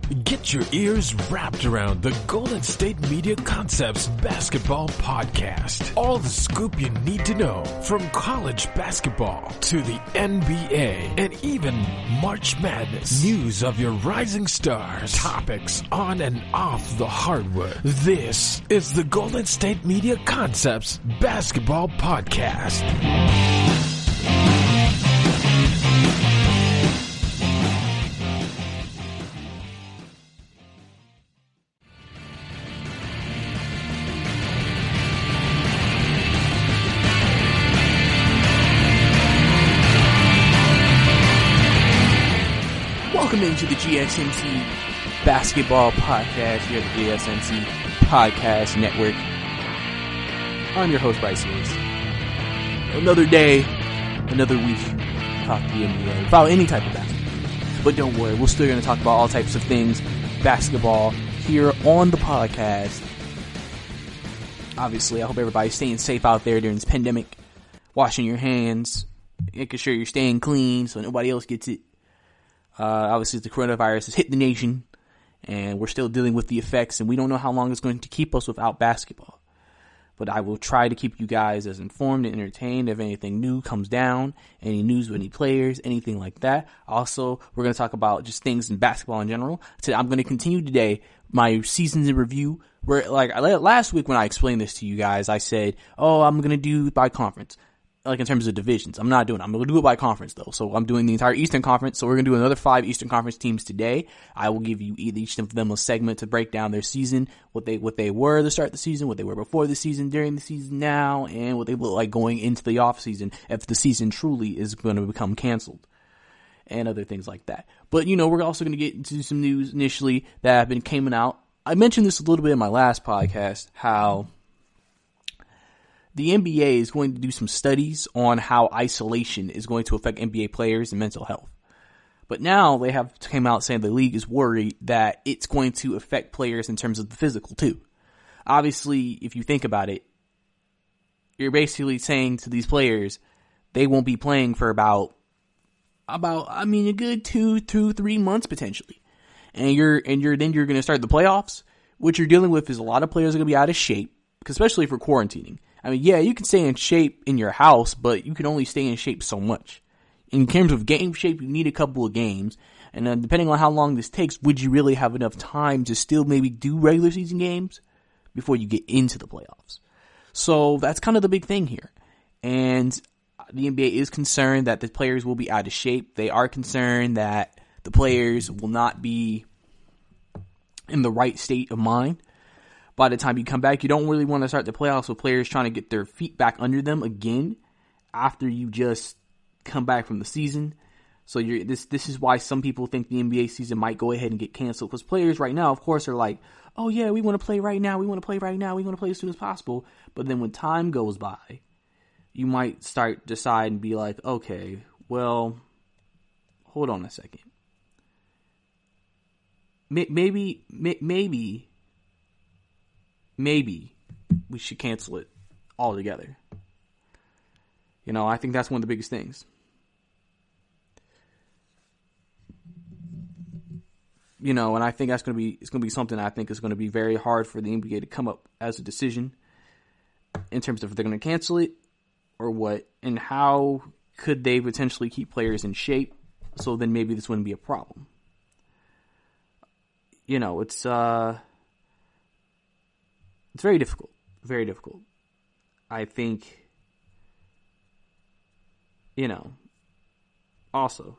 Get your ears wrapped around the Golden State Media Concepts Basketball Podcast. All the scoop you need to know from college basketball to the NBA and even March Madness. News of your rising stars. Topics on and off the hardwood. This is the Golden State Media Concepts Basketball Podcast. Welcome into the GSMC Basketball Podcast here at the GSMC Podcast Network. I'm your host, Brice. Another day, another week, talk the NBA about any type of basketball. But don't worry, we're still going to talk about all types of things basketball here on the podcast. Obviously, I hope everybody's staying safe out there during this pandemic, washing your hands, making sure you're staying clean so nobody else gets it. Obviously, the coronavirus has hit the nation, and we're still dealing with the effects, and we don't know how long it's going to keep us without basketball. But I will try to keep you guys as informed and entertained if anything new comes down, any news with any players, anything like that. Also, we're going to talk about just things in basketball in general. So I'm going to continue today my seasons in review. Where, like, last week when I explained this to you guys, I said, I'm going to do by conference. Like in terms of divisions. I'm not doing it. I'm going to do it by conference though. So I'm doing the entire Eastern Conference. So we're going to do another 5 Eastern Conference teams today. I will give you each of them a segment to break down their season, what they were to start the season, what they were before the season, during the season now, and what they look like going into the off season if the season truly is going to become canceled. And other things like that. But we're also going to get into some news initially that have been coming out. I mentioned this a little bit in my last podcast, how the NBA is going to do some studies on how isolation is going to affect NBA players and mental health. But now they have came out saying the league is worried that it's going to affect players in terms of the physical too. Obviously, if you think about it, you're basically saying to these players they won't be playing for about a good 2 to 3 months potentially. And you're going to start the playoffs. What you're dealing with is a lot of players are going to be out of shape, especially for quarantining. I mean, yeah, you can stay in shape in your house, but you can only stay in shape so much. In terms of game shape, you need a couple of games. And then depending on how long this takes, would you really have enough time to still maybe do regular season games before you get into the playoffs? So that's kind of the big thing here. And the NBA is concerned that the players will be out of shape. They are concerned that the players will not be in the right state of mind. By the time you come back, you don't really want to start the playoffs with players trying to get their feet back under them again after you just come back from the season. So this is why some people think the NBA season might go ahead and get canceled, because players right now, of course, are like, oh yeah, we want to play right now. We want to play right now. We want to play as soon as possible. But then when time goes by, you might decide and be like, okay, well, hold on a second. Maybe we should cancel it altogether. I think that's one of the biggest things. And I think it's going to be something I think is going to be very hard for the NBA to come up as a decision in terms of if they're going to cancel it or what, and how could they potentially keep players in shape so then maybe this wouldn't be a problem. It's very difficult. Very difficult. I think, also,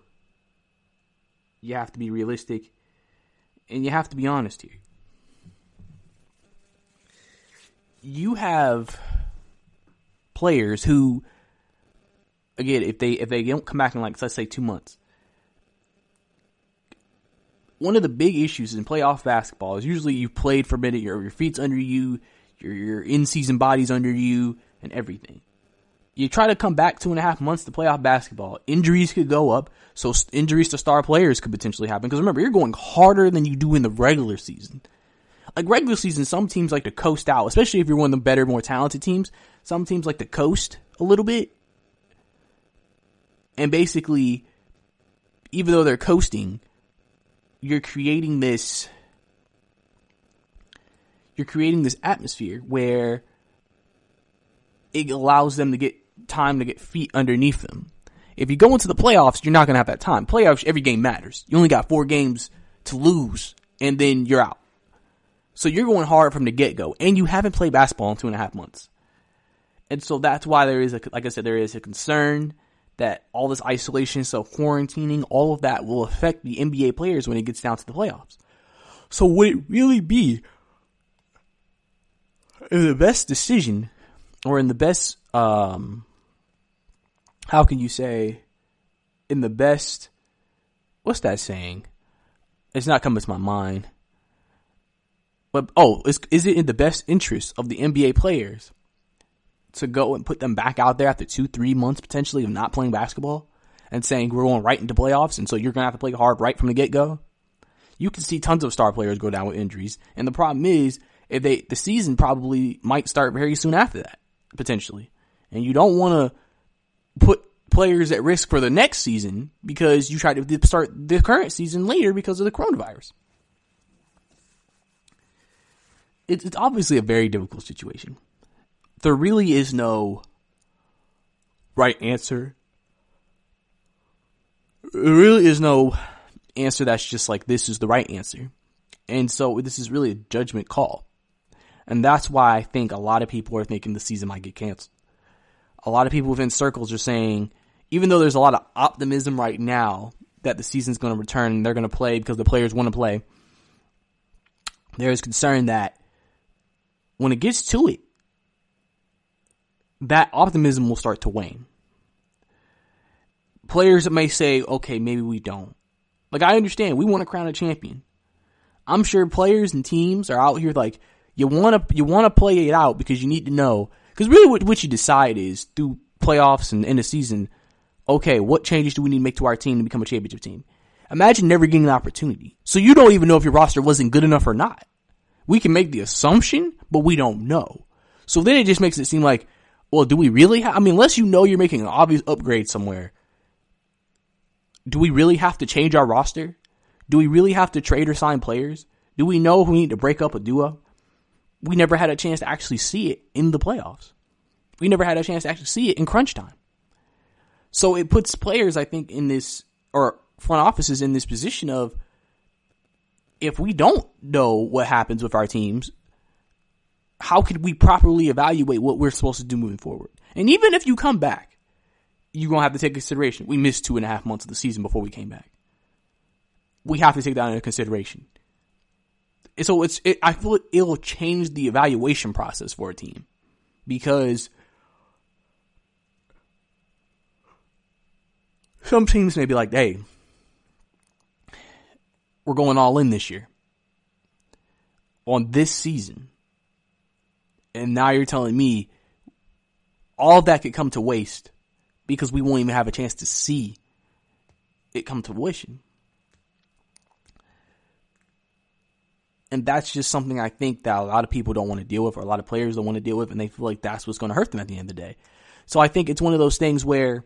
you have to be realistic and you have to be honest here. You have players who, again, if they don't come back in let's say 2 months, one of the big issues in playoff basketball is usually you've played for a minute, your feet's under you, your in-season body's under you, and everything. You try to come back 2.5 months to playoff basketball, injuries could go up, so injuries to star players could potentially happen. Because remember, you're going harder than you do in the regular season. Like regular season, some teams like to coast out, especially if you're one of the better, more talented teams. Some teams like to coast a little bit. And basically, even though they're coasting, you're creating this atmosphere where it allows them to get time to get feet underneath them. If you go into the playoffs, you're not going to have that time. Playoffs, every game matters. You only got 4 games to lose, and then you're out. So you're going hard from the get-go, and you haven't played basketball in 2.5 months. And so that's why there is a concern that all this isolation, self-quarantining, all of that will affect the NBA players when it gets down to the playoffs. So would it really be the best decision, or in the best, how can you say, in the best, what's that saying? It's not coming to my mind. But, is it in the best interest of the NBA players to go and put them back out there after 2-3 months potentially of not playing basketball and saying we're going right into playoffs, and so you're going to have to play hard right from the get-go? You can see tons of star players go down with injuries, and the problem is the season probably might start very soon after that, potentially. And you don't want to put players at risk for the next season because you try to start the current season later because of the coronavirus. It's obviously a very difficult situation. There really is no right answer. There really is no answer that's just like, this is the right answer. And so this is really a judgment call. And that's why I think a lot of people are thinking the season might get canceled. A lot of people within circles are saying, even though there's a lot of optimism right now that the season's going to return and they're going to play because the players want to play, there is concern that when it gets to it, that optimism will start to wane. Players may say, okay, maybe we don't. Like, I understand, we want to crown a champion. I'm sure players and teams are out here like, you want to play it out because you need to know. Because really what you decide is, through playoffs and in the season, okay, what changes do we need to make to our team to become a championship team? Imagine never getting an opportunity. So you don't even know if your roster wasn't good enough or not. We can make the assumption, but we don't know. So then it just makes it seem like, well, do we really have, unless you know you're making an obvious upgrade somewhere, do we really have to change our roster? Do we really have to trade or sign players? Do we know if we need to break up a duo? We never had a chance to actually see it in the playoffs. We never had a chance to actually see it in crunch time. So it puts players, I think, in this, or front offices in this position of, if we don't know what happens with our teams, how could we properly evaluate what we're supposed to do moving forward? And even if you come back, you're going to have to take consideration. We missed 2.5 months of the season before we came back. We have to take that into consideration. And so I feel it'll change the evaluation process for a team, because some teams may be like, hey, we're going all in this year on this season. And now you're telling me all of that could come to waste because we won't even have a chance to see it come to fruition. And that's just something I think that a lot of people don't want to deal with, or a lot of players don't want to deal with, and they feel like that's what's going to hurt them at the end of the day. So I think it's one of those things where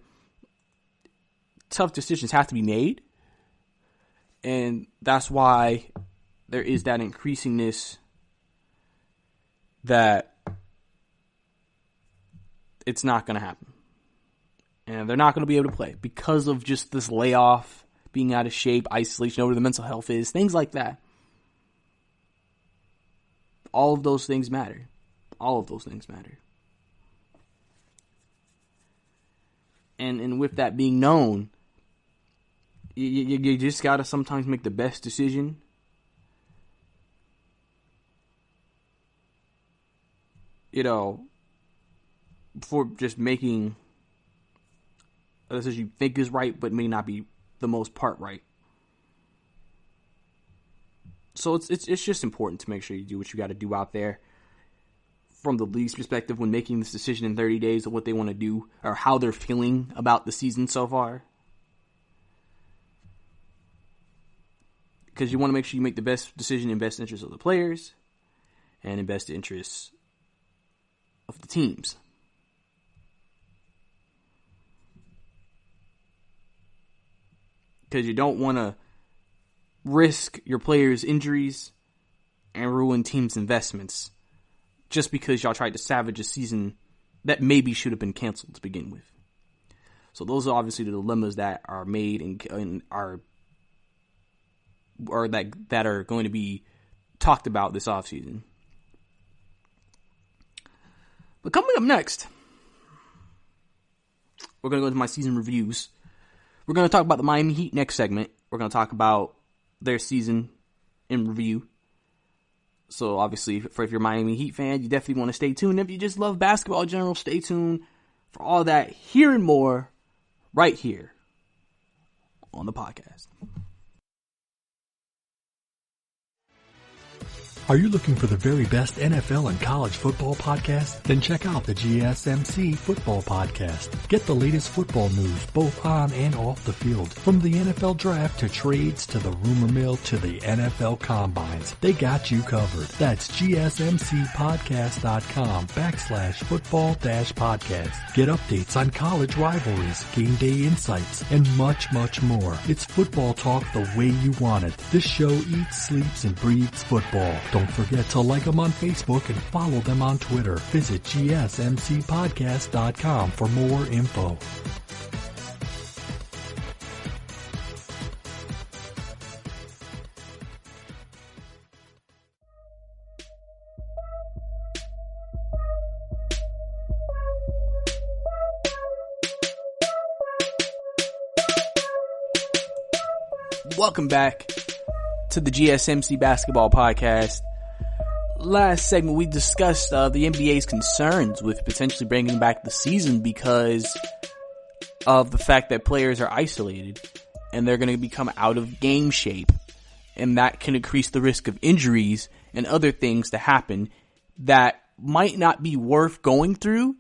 tough decisions have to be made. And that's why there is that increasingness that it's not going to happen. And they're not going to be able to play because of just this layoff, being out of shape, isolation, over the mental health is, things like that. All of those things matter. All of those things matter. And with that being known, you just got to sometimes make the best decision. For just making a decision you think is right, but may not be the most part right. So it's just important to make sure you do what you got to do out there from the league's perspective when making this decision in 30 days of what they want to do or how they're feeling about the season so far. Because you want to make sure you make the best decision in best interest of the players and in best interest of the teams. Because you don't want to risk your players' injuries and ruin teams' investments just because y'all tried to salvage a season that maybe should have been canceled to begin with. So those are obviously the dilemmas that are made and are that are going to be talked about this offseason. But coming up next, we're going to go into my season reviews. We're going to talk about the Miami Heat next segment. We're going to talk about their season in review. So obviously, if you're a Miami Heat fan, you definitely want to stay tuned. If you just love basketball in general, stay tuned for all that here and more right here on the podcast. Are you looking for the very best NFL and college football podcast? Then check out the GSMC Football Podcast. Get the latest football news both on and off the field. From the NFL Draft to trades to the rumor mill to the NFL Combines. They got you covered. That's GSMCpodcast.com/football-podcast. Get updates on college rivalries, game day insights, and much, much more. It's football talk the way you want it. This show eats, sleeps, and breathes football. Don't forget to like them on Facebook and follow them on Twitter. Visit GSMCpodcast.com for more info. Welcome back to the GSMC Basketball Podcast. Last segment, we discussed the NBA's concerns with potentially bringing back the season because of the fact that players are isolated and they're going to become out of game shape, and that can increase the risk of injuries and other things to happen that might not be worth going through.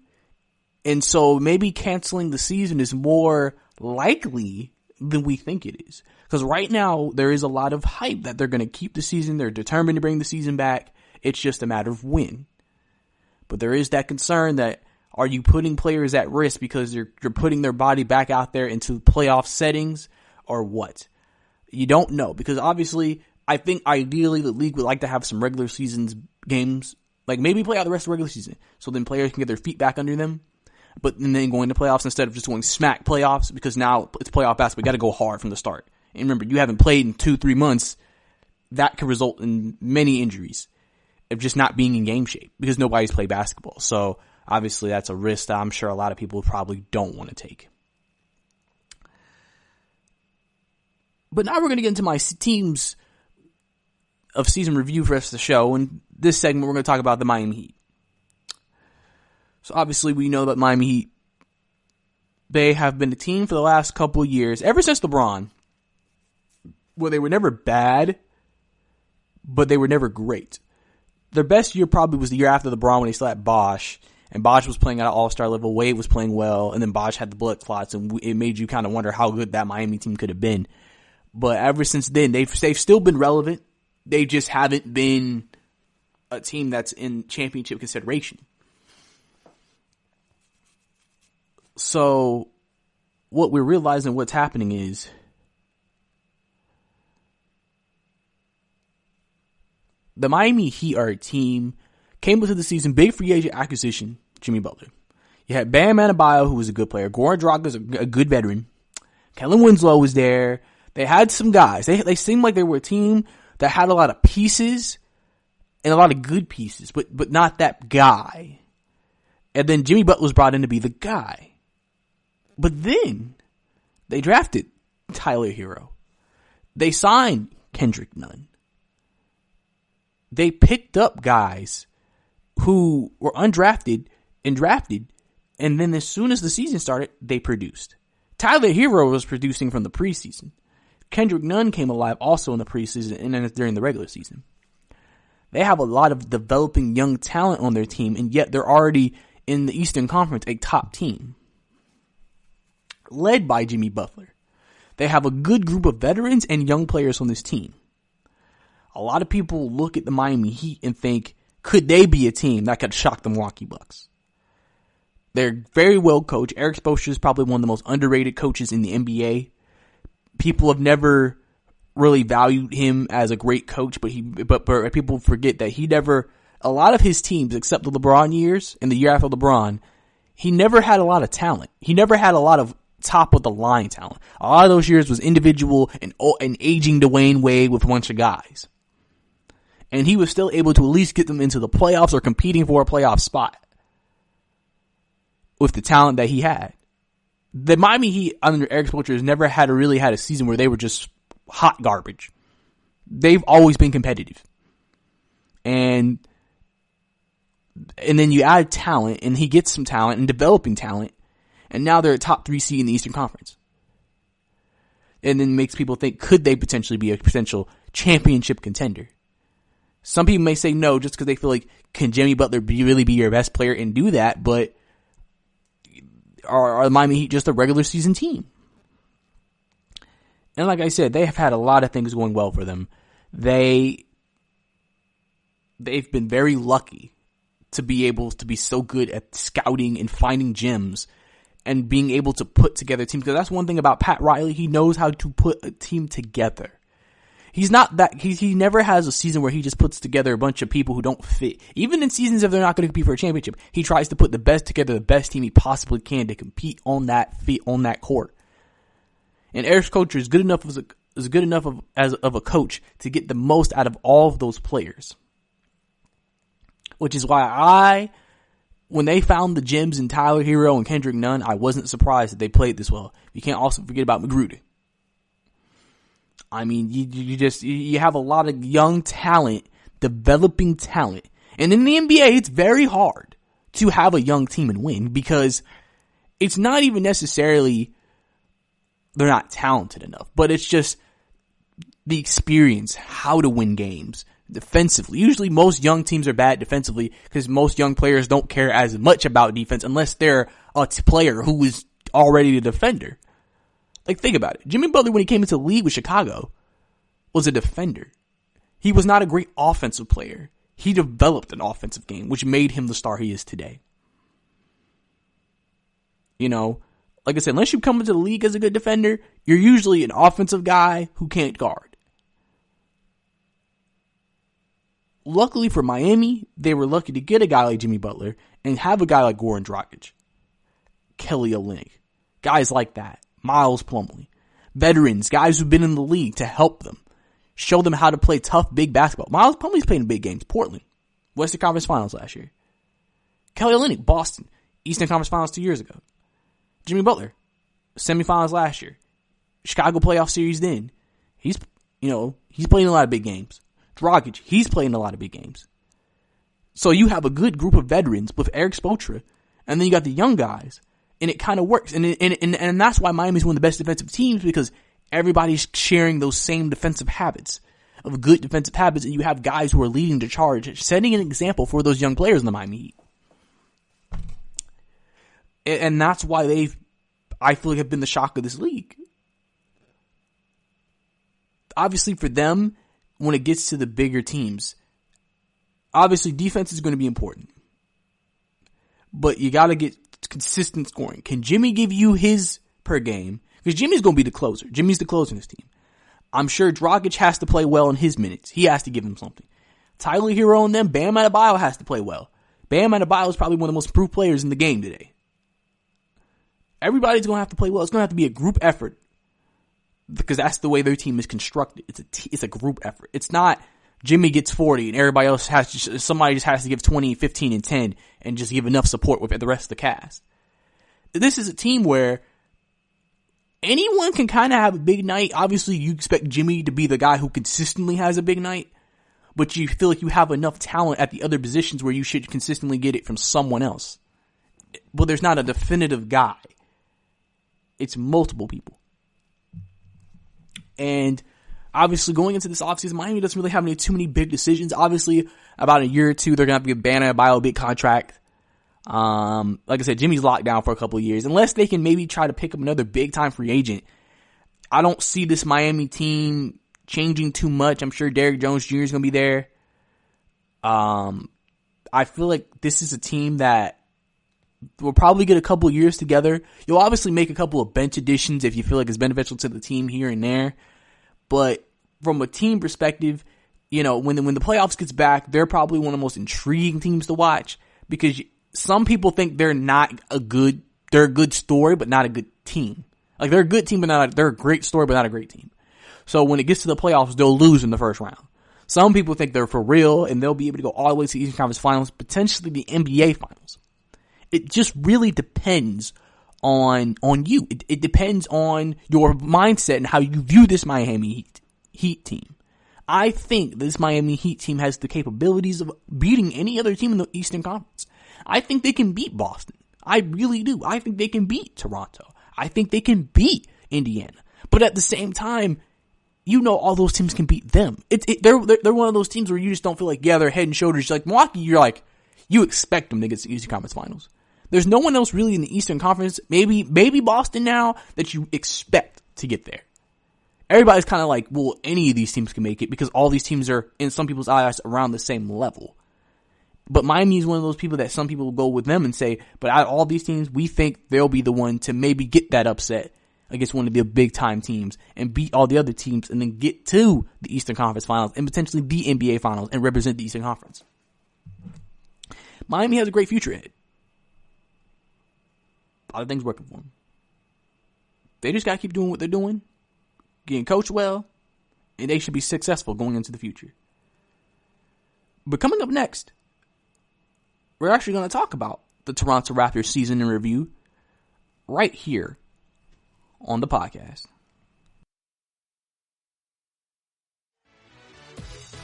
And so maybe canceling the season is more likely than we think it is. Because right now, there is a lot of hype that they're going to keep the season. They're determined to bring the season back. It's just a matter of when. But there is that concern that, are you putting players at risk because you're putting their body back out there into playoff settings, or what? You don't know. Because obviously, I think ideally the league would like to have some regular seasons games. Like maybe play out the rest of the regular season. So then players can get their feet back under them. But then going to playoffs instead of just going smack playoffs, because now it's playoff basketball. You got to go hard from the start. And remember, you haven't played in 2-3 months. That could result in many injuries of just not being in game shape because nobody's played basketball. So obviously that's a risk that I'm sure a lot of people probably don't want to take. But now we're going to get into my teams of season review for the rest of the show. And this segment, we're going to talk about the Miami Heat. So obviously we know that Miami Heat, they have been a team for the last couple of years, ever since LeBron, where they were never bad, but they were never great. Their best year probably was the year after LeBron when they still had Bosh, and Bosh was playing at an all-star level, Wade was playing well, and then Bosh had the blood clots, and it made you kind of wonder how good that Miami team could have been. But ever since then, they've still been relevant. They just haven't been a team that's in championship consideration. So what we're realizing what's happening is the Miami Heat are a team, came into the season, big free agent acquisition, Jimmy Butler. You had Bam Adebayo, who was a good player. Goran Dragic's a good veteran. Kellen Winslow was there. They had some guys. They seemed like they were a team that had a lot of pieces and a lot of good pieces, but not that guy. And then Jimmy Butler was brought in to be the guy. But then they drafted Tyler Hero. They signed Kendrick Nunn. They picked up guys who were undrafted and drafted, and then as soon as the season started, they produced. Tyler Hero was producing from the preseason. Kendrick Nunn came alive also in the preseason and then during the regular season. They have a lot of developing young talent on their team, and yet they're already in the Eastern Conference a top team, led by Jimmy Butler. They have a good group of veterans and young players on this team. A lot of people look at the Miami Heat and think, could they be a team that could shock the Milwaukee Bucks? They're very well coached. Eric Spoelstra is probably one of the most underrated coaches in the NBA. People have never really valued him as a great coach, but people forget that a lot of his teams, except the LeBron years and the year after LeBron, he never had a lot of talent. He never had a lot of top of the line talent. A lot of those years was individual and aging Dwayne Wade with a bunch of guys. And he was still able to at least get them into the playoffs or competing for a playoff spot with the talent that he had. The Miami Heat under Eric Spoelstra has never really had a season where they were just hot garbage. They've always been competitive. And then you add talent, and he gets some talent and developing talent, and now they're a top 3 seed in the Eastern Conference. And then makes people think, could they potentially be a potential championship contender? Some people may say no, just because they feel like, can Jimmy Butler really be your best player and do that? But are the Miami Heat just a regular season team? And like I said, they have had a lot of things going well for them. They've been very lucky to be able to be so good at scouting and finding gems and being able to put together teams. Because that's one thing about Pat Riley. He knows how to put a team together. He never has a season where he just puts together a bunch of people who don't fit. Even in seasons if they're not going to compete for a championship, he tries to put the best together, the best team he possibly can to compete on that court. And Eric Spoelstra is good enough of a coach to get the most out of all of those players. Which is why when they found the gems in Tyler Hero and Kendrick Nunn, I wasn't surprised that they played this well. You can't also forget about Magruder. I mean, you have a lot of young talent, developing talent. And in the NBA, it's very hard to have a young team and win because it's not even necessarily they're not talented enough, but it's just the experience, how to win games defensively. Usually most young teams are bad defensively because most young players don't care as much about defense unless they're a player who is already a defender. Like, think about it. Jimmy Butler, when he came into the league with Chicago, was a defender. He was not a great offensive player. He developed an offensive game, which made him the star he is today. You know, like I said, unless you come into the league as a good defender, you're usually an offensive guy who can't guard. Luckily for Miami, they were lucky to get a guy like Jimmy Butler and have a guy like Goran Dragic, Kelly Olynyk, guys like that. Miles Plumlee. Veterans, guys who've been in the league to help them. Show them how to play tough, big basketball. Miles Plumlee's playing in big games. Portland. Western Conference Finals last year. Kelly Olynyk, Boston. Eastern Conference Finals 2 years ago. Jimmy Butler. Semifinals last year. Chicago playoff series then. He's playing a lot of big games. Dragic, he's playing a lot of big games. So you have a good group of veterans with Eric Spoelstra, and then you got the young guys. And it kind of works. And that's why Miami's one of the best defensive teams, because everybody's sharing those same defensive habits of good defensive habits. And you have guys who are leading the charge, setting an example for those young players in the Miami Heat. And that's why I feel like, have been the shock of this league. Obviously for them, when it gets to the bigger teams, obviously defense is going to be important. But you got to get consistent scoring. Can Jimmy give you his per game? Because Jimmy's going to be the closer. Jimmy's the closer in this team. I'm sure Dragic has to play well in his minutes. He has to give him something. Tyler Hero and them, Bam Adebayo has to play well. Bam Adebayo is probably one of the most improved players in the game today. Everybody's going to have to play well. It's going to have to be a group effort because that's the way their team is constructed. It's a group effort. It's not Jimmy gets 40 and everybody else somebody just has to give 20, 15, and 10 and just give enough support with the rest of the cast. This is a team where anyone can kind of have a big night. Obviously, you expect Jimmy to be the guy who consistently has a big night, but you feel like you have enough talent at the other positions where you should consistently get it from someone else. But there's not a definitive guy. It's multiple people. And obviously, going into this offseason, Miami doesn't really have too many big decisions. Obviously, about a year or two, they're going to have to give Bam Adebayo a big contract. Like I said, Jimmy's locked down for a couple of years. Unless they can maybe try to pick up another big-time free agent, I don't see this Miami team changing too much. I'm sure Derrick Jones Jr. is going to be there. I feel like this is a team that will probably get a couple of years together. You'll obviously make a couple of bench additions if you feel like it's beneficial to the team here and there. But from a team perspective, when the playoffs gets back, they're probably one of the most intriguing teams to watch because some people think they're a good story, but not a good team. Like they're a good team, but they're a great story, but not a great team. So when it gets to the playoffs, they'll lose in the first round. Some people think they're for real and they'll be able to go all the way to the Eastern Conference Finals, potentially the NBA Finals. It just really depends on you. It depends on your mindset and how you view this Miami Heat team. I think this Miami Heat team has the capabilities of beating any other team in the Eastern Conference. I think they can beat Boston. I really do. I think they can beat Toronto. I think they can beat Indiana. But at the same time, all those teams can beat them. They're one of those teams where you just don't feel like, they're head and shoulders. Like Milwaukee, you expect them to get to the Eastern Conference Finals. There's no one else really in the Eastern Conference, maybe Boston now, that you expect to get there. Everybody's kind of like, well, any of these teams can make it because all these teams are, in some people's eyes, around the same level. But Miami is one of those people that some people will go with them and say, but out of all these teams, we think they'll be the one to maybe get that upset against one of the big time teams and beat all the other teams and then get to the Eastern Conference Finals and potentially the NBA Finals and represent the Eastern Conference. Miami has a great future ahead. A lot of things working for them. They just got to keep doing what they're doing, getting coached well, and they should be successful going into the future. But coming up next, we're actually going to talk about the Toronto Raptors season in review right here on the podcast.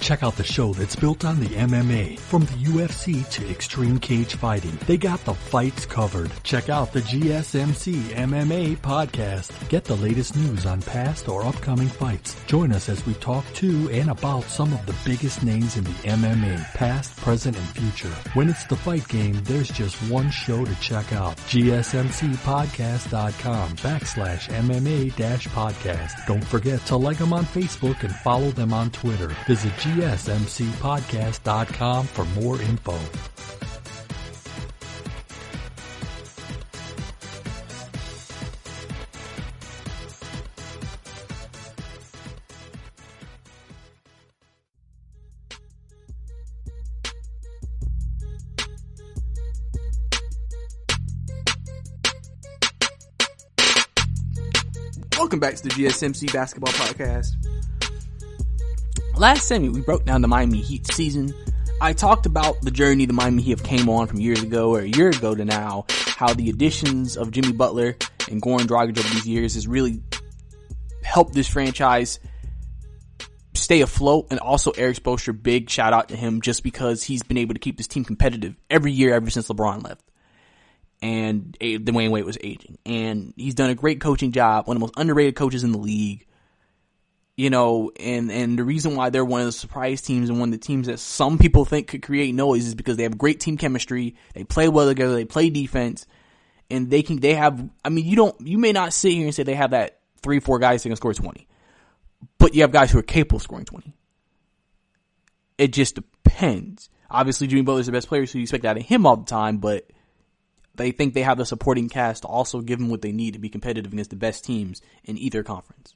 Check out the show that's built on the MMA. From the UFC to extreme cage fighting, they got the fights covered. Check out the GSMC MMA podcast. Get the latest news on past or upcoming fights. Join us as we talk to and about some of the biggest names in the MMA, past, present, and future. When it's the fight game, there's just one show to check out. GSMCpodcast.com/MMA-podcast. Don't forget to like them on Facebook and follow them on Twitter. Visit GSMCpodcast.com for more info. Welcome back to the GSMC Basketball Podcast. Last segment, we broke down the Miami Heat season. I talked about the journey the Miami Heat came on from years ago or a year ago to now, how the additions of Jimmy Butler and Goran Dragic over these years has really helped this franchise stay afloat, and also Eric Spoelstra, big shout out to him just because he's been able to keep this team competitive every year ever since LeBron left. And Dwayne Wade was aging. And he's done a great coaching job, one of the most underrated coaches in the league. And the reason why they're one of the surprise teams and one of the teams that some people think could create noise is because they have great team chemistry. They play well together. They play defense, and you may not sit here and say they have that 3-4 guys that can score 20, but you have guys who are capable of scoring 20. It just depends. Obviously, Jimmy Butler's the best player, so you expect that of him all the time, but they think they have the supporting cast to also give them what they need to be competitive against the best teams in either conference.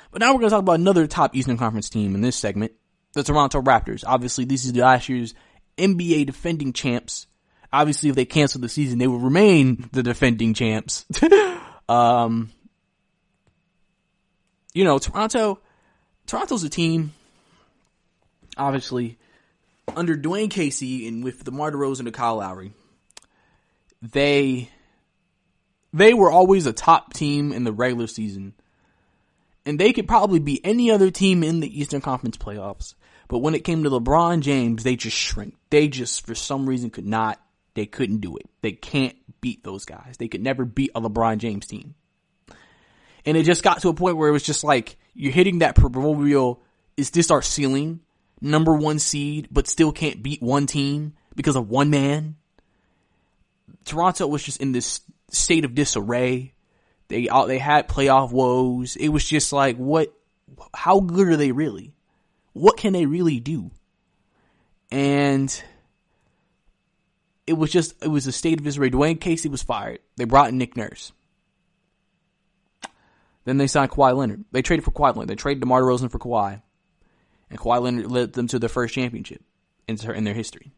But now we're going to talk about another top Eastern Conference team in this segment, the Toronto Raptors. Obviously, this is last year's NBA defending champs. Obviously, if they cancel the season, they will remain the defending champs. Toronto's a team, obviously, under Dwayne Casey and with DeMar DeRozan and Kyle Lowry. They were always a top team in the regular season. And they could probably beat any other team in the Eastern Conference playoffs. But when it came to LeBron James, they just shrank. They just, for some reason, they couldn't do it. They can't beat those guys. They could never beat a LeBron James team. And it just got to a point where it was just like, you're hitting that proverbial, is this our ceiling? Number 1 seed, but still can't beat one team because of one man. Toronto was just in this state of disarray. They had playoff woes. It was just like, how good are they really? What can they really do? And it was a state of disarray. Dwayne Casey was fired. They brought in Nick Nurse. Then they signed Kawhi Leonard. They traded for Kawhi Leonard. They traded DeMar DeRozan for Kawhi. And Kawhi Leonard led them to their first championship in their history.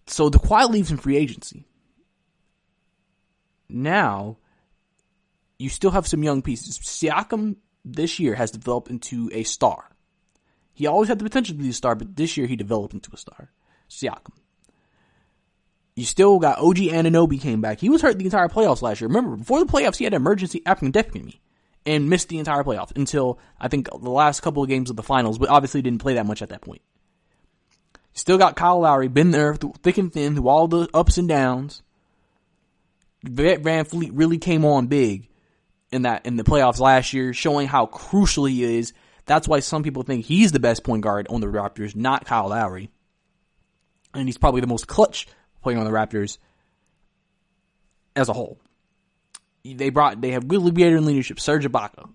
So the Kawhi leaves in free agency. Now, you still have some young pieces. Siakam this year has developed into a star. He always had the potential to be a star, but this year he developed into a star. Siakam. You still got OG Anunoby came back. He was hurt the entire playoffs last year. Remember, before the playoffs, he had an emergency appendectomy and missed the entire playoffs until, I think, the last couple of games of the finals, but obviously didn't play that much at that point. Still got Kyle Lowry, been there through thick and thin, through all the ups and downs. Van Fleet really came on big in the playoffs last year, showing how crucial he is. That's why some people think he's the best point guard on the Raptors, not Kyle Lowry. And he's probably the most clutch player on the Raptors as a whole. They have good leader and leadership. Serge Ibaka.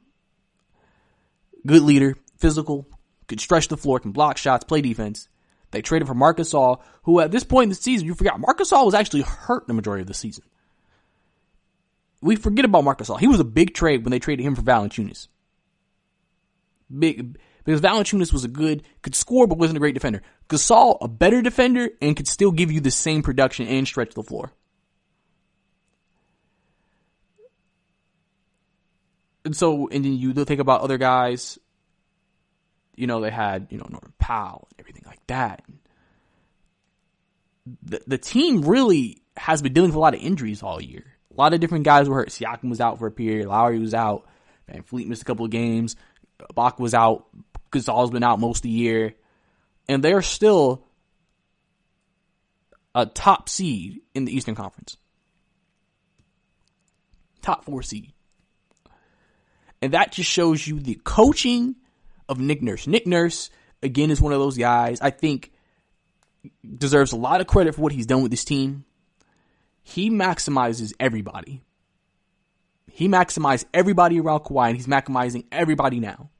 Good leader, physical, could stretch the floor, can block shots, play defense. They traded for Marc Gasol, who at this point in the season, you forgot, Marc Gasol was actually hurt the majority of the season. We forget about Marc Gasol. He was a big trade when they traded him for Valanciunas. Big, because Valanciunas was could score but wasn't a great defender. Gasol, a better defender, and could still give you the same production and stretch the floor. And then you think about other guys. They had, Norman Powell and everything like that. The team really has been dealing with a lot of injuries all year. A lot of different guys were hurt. Siakam was out for a period. Lowry was out. Van Fleet missed a couple of games. Ibaka was out. Gasol's been out most of the year. And they're still a top seed in the Eastern Conference. Top 4 seed. And that just shows you the coaching of Nick Nurse. Nick Nurse, again, is one of those guys I think deserves a lot of credit for what he's done with this team. He maximizes everybody. He maximized everybody around Kawhi, and he's maximizing everybody now.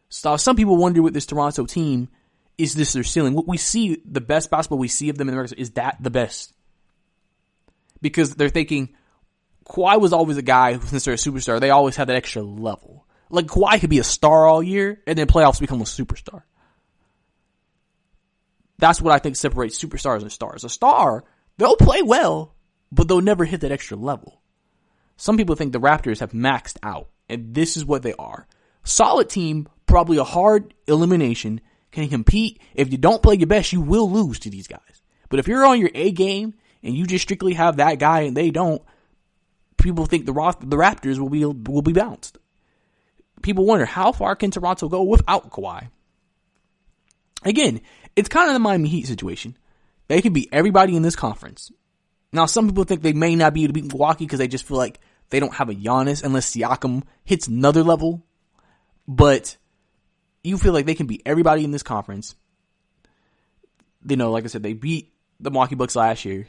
So some people wonder with this Toronto team, is this their ceiling? What we see, the best basketball we see of them in the regular, is that the best? Because they're thinking, Kawhi was always a guy who, since they're a superstar, they always had that extra level. Like, Kawhi could be a star all year, and then playoffs become a superstar. That's what I think separates superstars and stars. A star, they'll play well, but they'll never hit that extra level. Some people think the Raptors have maxed out, and this is what they are. Solid team, probably a hard elimination, can compete. If you don't play your best, you will lose to these guys. But if you're on your A game, and you just strictly have that guy and they don't, people think the Raptors will be bounced. People wonder, how far can Toronto go without Kawhi? Again, it's kind of the Miami Heat situation. They can beat everybody in this conference. Now, some people think they may not be able to beat Milwaukee because they just feel like they don't have a Giannis unless Siakam hits another level. But you feel like they can beat everybody in this conference. Like I said, they beat the Milwaukee Bucks last year.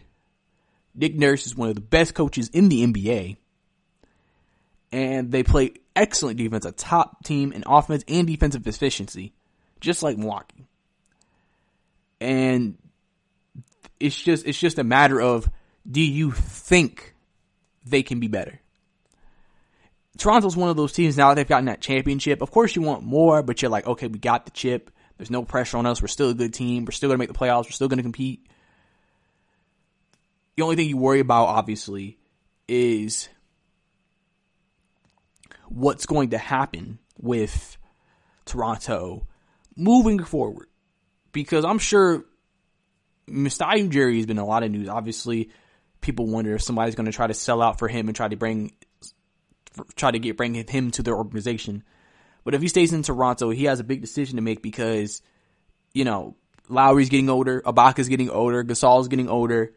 Nick Nurse is one of the best coaches in the NBA. And they play excellent defense, a top team in offense and defensive efficiency, just like Milwaukee. And it's just a matter of, do you think they can be better? Toronto's one of those teams now that they've gotten that championship. Of course you want more, but you're like, okay, we got the chip. There's no pressure on us. We're still a good team. We're still going to make the playoffs. We're still going to compete. The only thing you worry about, obviously, is what's going to happen with Toronto moving forward. Because I'm sure Mustafa Ujiri has been a lot of news. Obviously, people wonder if somebody's going to try to sell out for him and try to bring him to their organization. But if he stays in Toronto, he has a big decision to make because, Lowry's getting older, Ibaka's getting older, Gasol's getting older.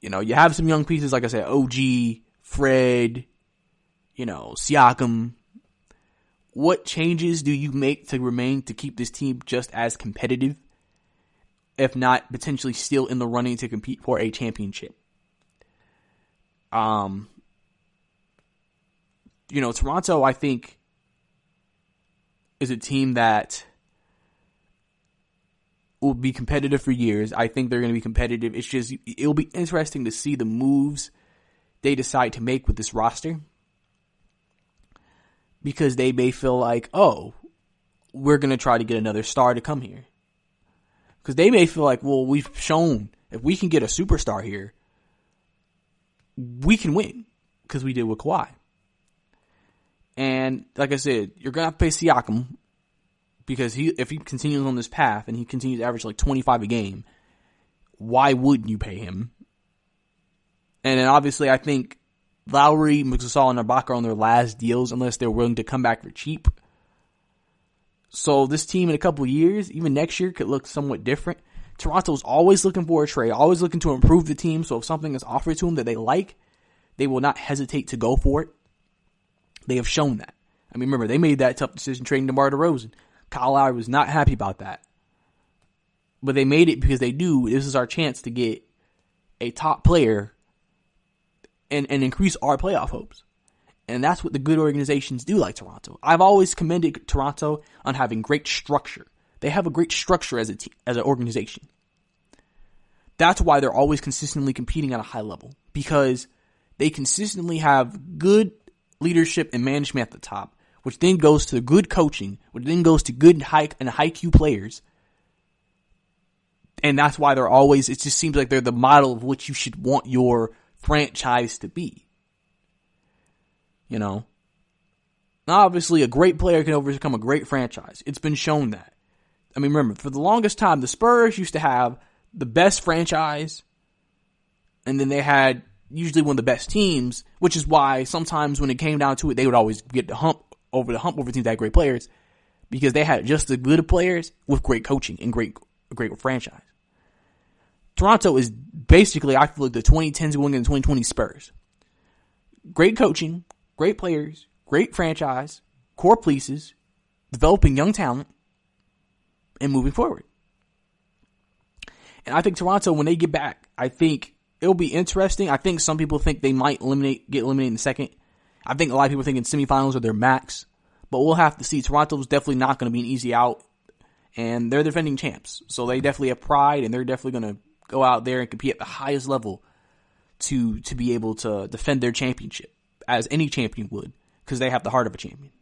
You have some young pieces, like I said, OG, Fred, Siakam. What changes do you make to keep this team just as competitive, if not potentially still in the running to compete for a championship? Toronto, I think, is a team that will be competitive for years. I think they're going to be competitive. It's just, it'll be interesting to see the moves they decide to make with this roster. because they may feel like, oh, we're going to try to get another star to come here. Because they may feel like, well, we've shown if we can get a superstar here, we can win, because we did with Kawhi. And like I said, you're going to have to pay Siakam, because if he continues on this path and he continues to average like 25 a game, why wouldn't you pay him? And then obviously I think Lowry, Gasol, and Ibaka are on their last deals unless they're willing to come back for cheap. So this team in a couple of years, even next year, could look somewhat different. Toronto's always looking for a trade, always looking to improve the team. So if something is offered to them that they like, they will not hesitate to go for it. They have shown that. I mean, remember, they made that tough decision trading DeMar DeRozan. Kyle Lowry was not happy about that. But they made it because they knew this is our chance to get a top player and increase our playoff hopes. And that's what the good organizations do, like Toronto. I've always commended Toronto on having great structure. They have a great structure as a team, as an organization. That's why they're always consistently competing at a high level, because they consistently have good leadership and management at the top, which then goes to good coaching, which then goes to good high IQ players. And that's why they're always, it just seems like they're the model of what you should want your franchise to be. You know, obviously a great player can overcome a great franchise. It's been shown that. I mean, remember, for the longest time, the Spurs used to have the best franchise, and then they had usually one of the best teams, which is why sometimes when it came down to it, they would always get the hump over teams that had great players, because they had just the good players with great coaching and great franchise. Toronto is basically, I feel like, the 2010s going into 2020 Spurs. Great coaching, great players, great franchise, core pieces, developing young talent, and moving forward. And I think Toronto, when they get back, I think it'll be interesting. I think some people think they might get eliminated in the second. I think a lot of people think in semifinals are their max. But we'll have to see. Toronto's definitely not going to be an easy out. And they're defending champs. So they definitely have pride, and they're definitely going to go out there and compete at the highest level to be able to defend their championship, as any champion would, because they have the heart of a champion.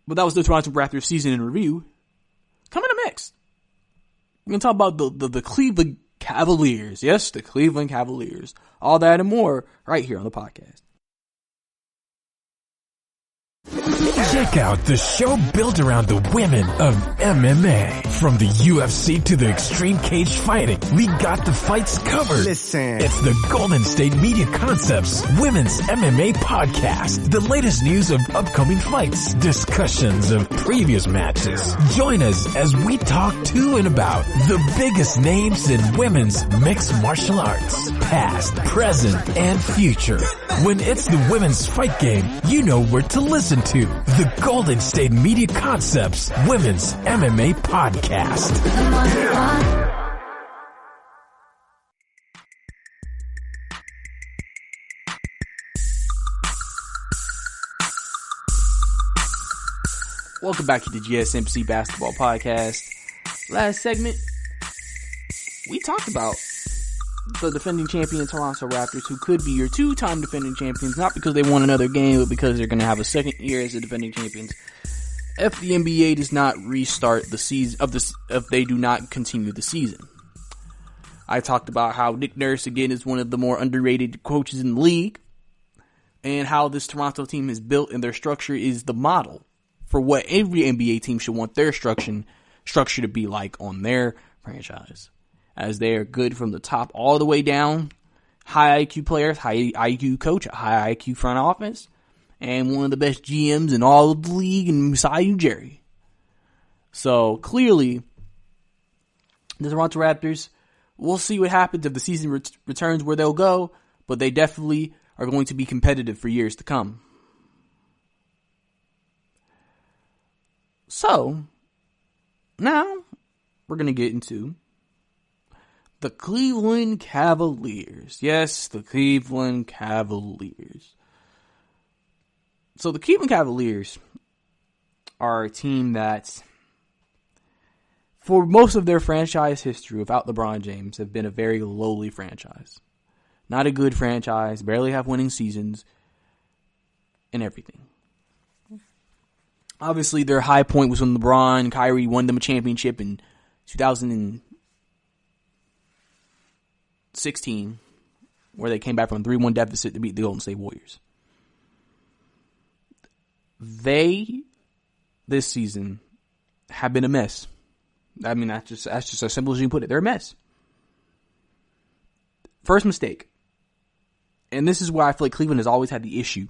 But that was the Toronto Raptors season in review. Coming up next, we're going to talk about the Cleveland Cavaliers. Yes, the Cleveland Cavaliers. All that and more right here on the podcast. Check out the show built around the women of MMA. From the UFC to the extreme cage fighting, we got the fights covered. Listen. It's the Golden State Media Concepts Women's MMA Podcast. The latest news of upcoming fights, discussions of previous matches. Join us as we talk to and about the biggest names in women's mixed martial arts, past, present, and future. When it's the women's fight game, you know where to listen to. The Golden State Media Concepts Women's MMA Podcast. Welcome back to the GSMC Basketball Podcast. Last segment, we talked about the defending champion Toronto Raptors, who could be your two-time defending champions, not because they won another game, but because they're going to have a second year as the defending champions if the NBA does not restart the season if they do not continue the season. I talked about how Nick Nurse, again, is one of the more underrated coaches in the league, and how this Toronto team is built and their structure is the model for what every NBA team should want their structure to be like on their franchise. As they are good from the top all the way down, high IQ players, high IQ coach, high IQ front office, and one of the best GMs in all of the league in Masai Ujiri. So clearly, the Toronto Raptors, we'll see what happens if the season returns where they'll go, but they definitely are going to be competitive for years to come. So, now we're going to get into the Cleveland Cavaliers. Yes, the Cleveland Cavaliers. So the Cleveland Cavaliers are a team that, for most of their franchise history without LeBron James, have been a very lowly franchise. Not a good franchise, barely have winning seasons. and everything. Obviously, their high point was when LeBron and Kyrie won them a championship in 2016, where they came back from a 3-1 deficit to beat the Golden State Warriors. They, this season, have been a mess. I mean, that's just as simple as you can put it. They're a mess. First mistake. And this is why I feel like Cleveland has always had the issue.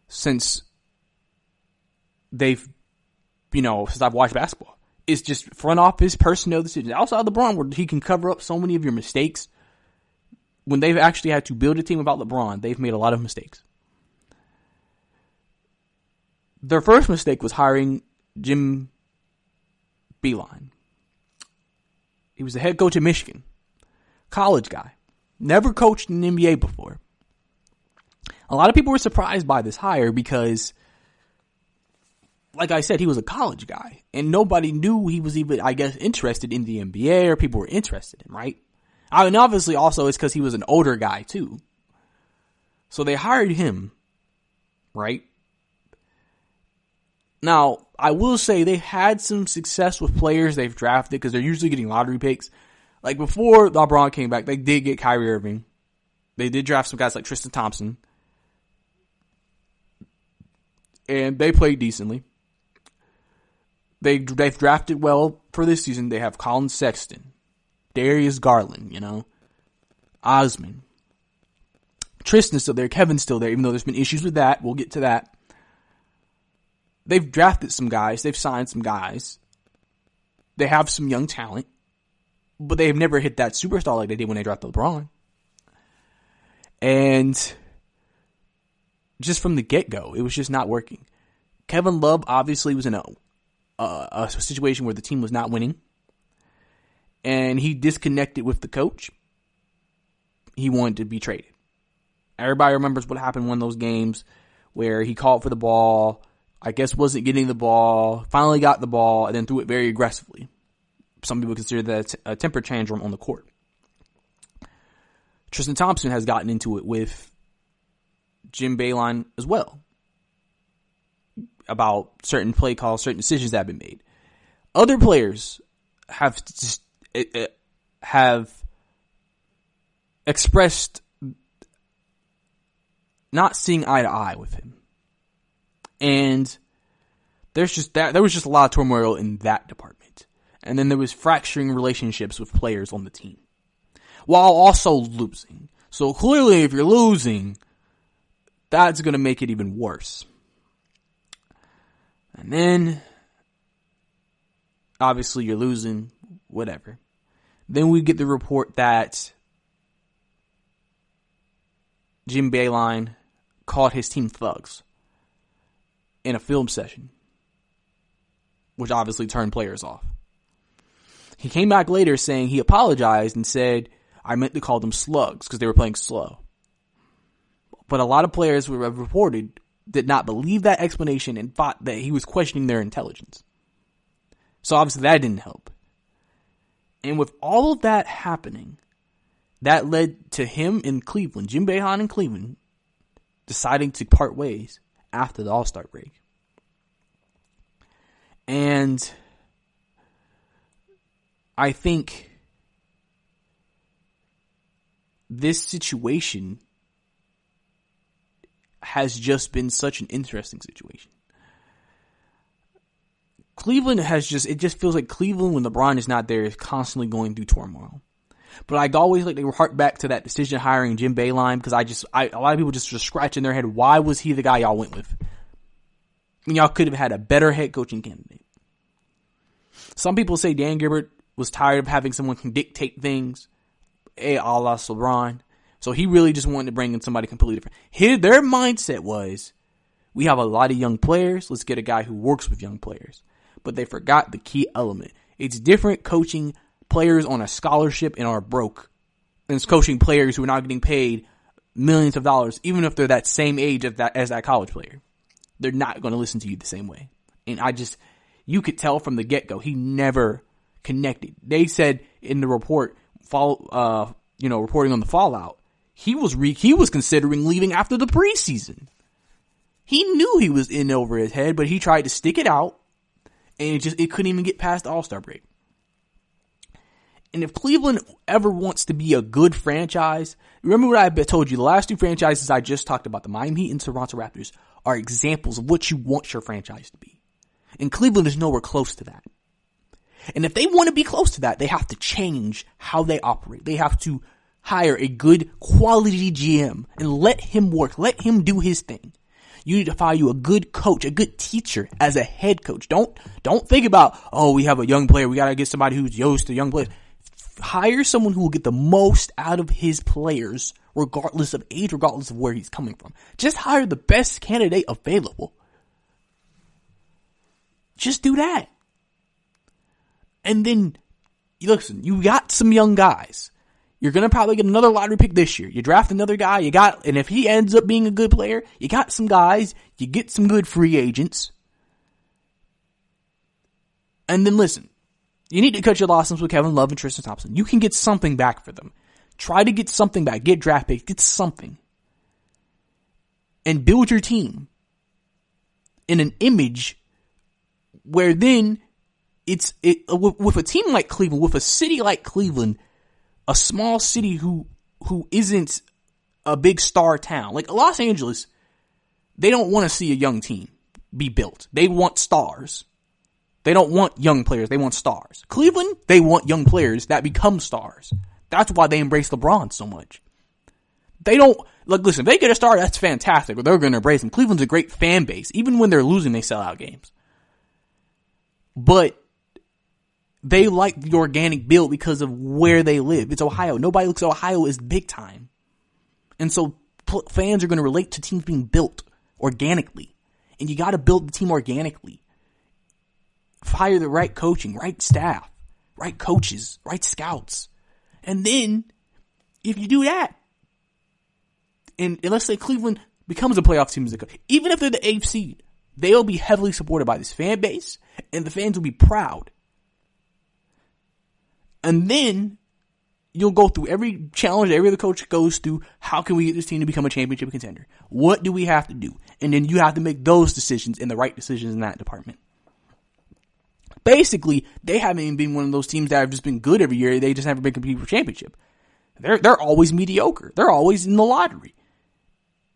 Since since I've watched basketball. It's just front office personnel decisions. Outside LeBron, where he can cover up so many of your mistakes. When they've actually had to build a team without LeBron, they've made a lot of mistakes. Their first mistake was hiring Jim Beeline. He was the head coach at Michigan. College guy. Never coached in the NBA before. A lot of people were surprised by this hire because, like I said, he was a college guy. And nobody knew he was even, I guess, interested in the NBA or people were interested in, right? I mean, obviously also it's because he was an older guy too. So they hired him, right? Now, I will say they had some success with players they've drafted because they're usually getting lottery picks. Like before LeBron came back, they did get Kyrie Irving. They did draft some guys like Tristan Thompson. And they played decently. They've drafted well for this season. They have Colin Sexton, Darius Garland, Osman. Tristan's still there. Kevin's still there, even though there's been issues with that. We'll get to that. They've drafted some guys. They've signed some guys. They have some young talent. But they've never hit that superstar like they did when they drafted LeBron. And just from the get-go, it was just not working. Kevin Love obviously was in a situation where the team was not winning. And he disconnected with the coach. He wanted to be traded. Everybody remembers what happened in one of those games where he called for the ball, I guess wasn't getting the ball, finally got the ball, and then threw it very aggressively. Some people consider that a temper tantrum on the court. Tristan Thompson has gotten into it with Jim Boeheim as well about certain play calls, certain decisions that have been made. Other players have expressed not seeing eye to eye with him. And there was just a lot of turmoil in that department. And then there was fracturing relationships with players on the team while also losing. So clearly if you're losing, that's going to make it even worse. And then obviously you're losing, whatever. Then we get the report that Jim Boeheim called his team thugs in a film session, which obviously turned players off. He came back later saying he apologized and said, I meant to call them slugs because they were playing slow. But a lot of players who have reported did not believe that explanation and thought that he was questioning their intelligence. So obviously that didn't help. And with all of that happening, that led to him in Cleveland, Jim Boeheim in Cleveland, deciding to part ways after the All-Star break. And I think this situation has just been such an interesting situation. Cleveland it just feels like Cleveland, when LeBron is not there, is constantly going through turmoil. But I always like to hark back to that decision hiring Jim Boeheim, because a lot of people just scratching their head, why was he the guy y'all went with? I mean, y'all could have had a better head coaching candidate. Some people say Dan Gilbert was tired of having someone can dictate things, a la LeBron. So he really just wanted to bring in somebody completely different. Their mindset was, we have a lot of young players, let's get a guy who works with young players. But they forgot the key element. It's different coaching players on a scholarship and are broke than coaching players who are not getting paid millions of dollars, even if they're that same age as that college player. They're not going to listen to you the same way. And you could tell from the get-go, he never connected. They said in the report, reporting on the fallout, he was considering leaving after the preseason. He knew he was in over his head, but he tried to stick it out, and it couldn't even get past the All-Star break. And if Cleveland ever wants to be a good franchise, remember what I told you, the last two franchises I just talked about, the Miami Heat and Toronto Raptors, are examples of what you want your franchise to be. And Cleveland is nowhere close to that. And if they want to be close to that, they have to change how they operate. They have to hire a good quality GM and let him work. Let him do his thing. You need to find you a good coach, a good teacher as a head coach. Don't think about, oh, we have a young player. We got to get somebody who's used to young players. Hire someone who will get the most out of his players, regardless of age, regardless of where he's coming from. Just hire the best candidate available. Just do that. And then, listen, you got some young guys. You're going to probably get another lottery pick this year. You draft another guy, and if he ends up being a good player, you got some guys, you get some good free agents. And then listen, you need to cut your losses with Kevin Love and Tristan Thompson. You can get something back for them. Try to get something back. Get draft picks. Get something. And build your team in an image where then with a team like Cleveland, with a city like Cleveland, a small city who isn't a big star town. Like Los Angeles, they don't want to see a young team be built. They want stars. They don't want young players. They want stars. Cleveland, they want young players that become stars. That's why they embrace LeBron so much. They don't, listen, if they get a star, that's fantastic. They're going to embrace him. Cleveland's a great fan base. Even when they're losing, they sell out games. But they like the organic build because of where they live. It's Ohio. Nobody looks at Ohio as big time. And so fans are going to relate to teams being built organically. And you got to build the team organically. Hire the right coaching, right staff, right coaches, right scouts. And then, if you do that, and let's say Cleveland becomes a playoff team, even if they're the 8th seed, they'll be heavily supported by this fan base, and the fans will be proud. And then you'll go through every challenge that every other coach goes through. How can we get this team to become a championship contender? What do we have to do? And then you have to make those decisions and the right decisions in that department. Basically, they haven't even been one of those teams that have just been good every year. They just haven't been competing for championship. They're always mediocre. They're always in the lottery.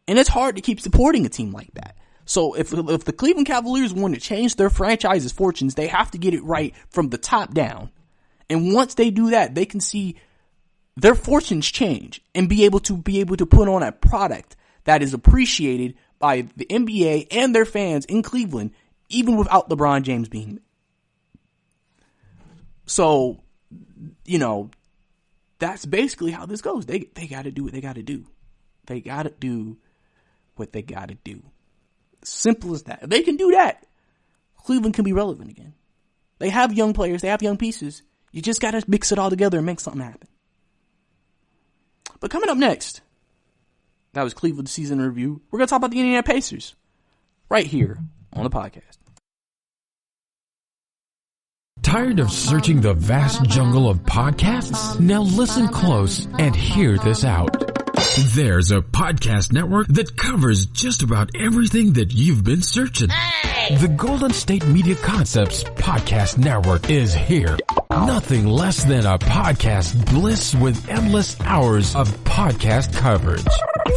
And it's hard to keep supporting a team like that. So if the Cleveland Cavaliers want to change their franchise's fortunes, they have to get it right from the top down. And once they do that, they can see their fortunes change and be able to put on a product that is appreciated by the NBA and their fans in Cleveland, even without LeBron James being there. So, that's basically how this goes. They got to do what they got to do. They got to do what they got to do. Simple as that. If they can do that, Cleveland can be relevant again. They have young players. They have young pieces. You just got to mix it all together and make something happen. But coming up next, that was Cleveland season review. We're going to talk about the Indiana Pacers right here on the podcast. Tired of searching the vast jungle of podcasts? Now listen close and hear this out. There's a podcast network that covers just about everything that you've been searching. Hey! The Golden State Media Concepts Podcast Network is here. Nothing less than a podcast bliss with endless hours of podcast coverage.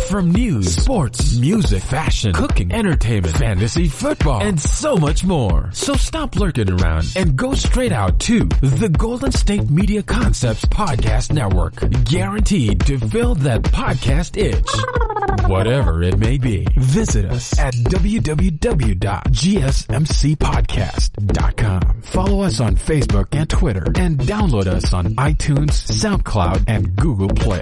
From news, sports, music, fashion, cooking, entertainment, fantasy, football, and so much more. So stop lurking around and go straight out to the Golden State Media Concepts Podcast Network. Guaranteed to fill that podcast itch. Whatever it may be. Visit us at www.gsmcpodcast.com. Follow us on Facebook and Twitter, and download us on iTunes, SoundCloud, and Google Play.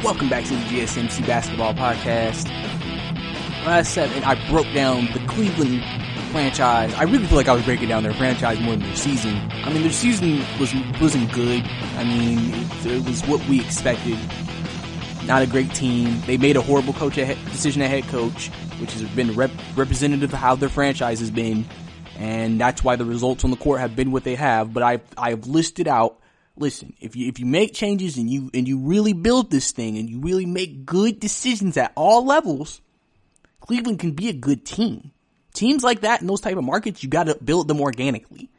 Welcome back to the GSMC Basketball Podcast. Last segment, I broke down the Cleveland franchise. I really feel like I was breaking down their franchise more than their season. I mean, their season wasn't good. I mean, it was what we expected. Not a great team. They made a horrible decision at head coach, which has been representative of how their franchise has been. And that's why the results on the court have been what they have. But I've listed out, listen, if you make changes and you really build this thing and you really make good decisions at all levels, Cleveland can be a good team. Teams like that in those type of markets, you got to build them organically.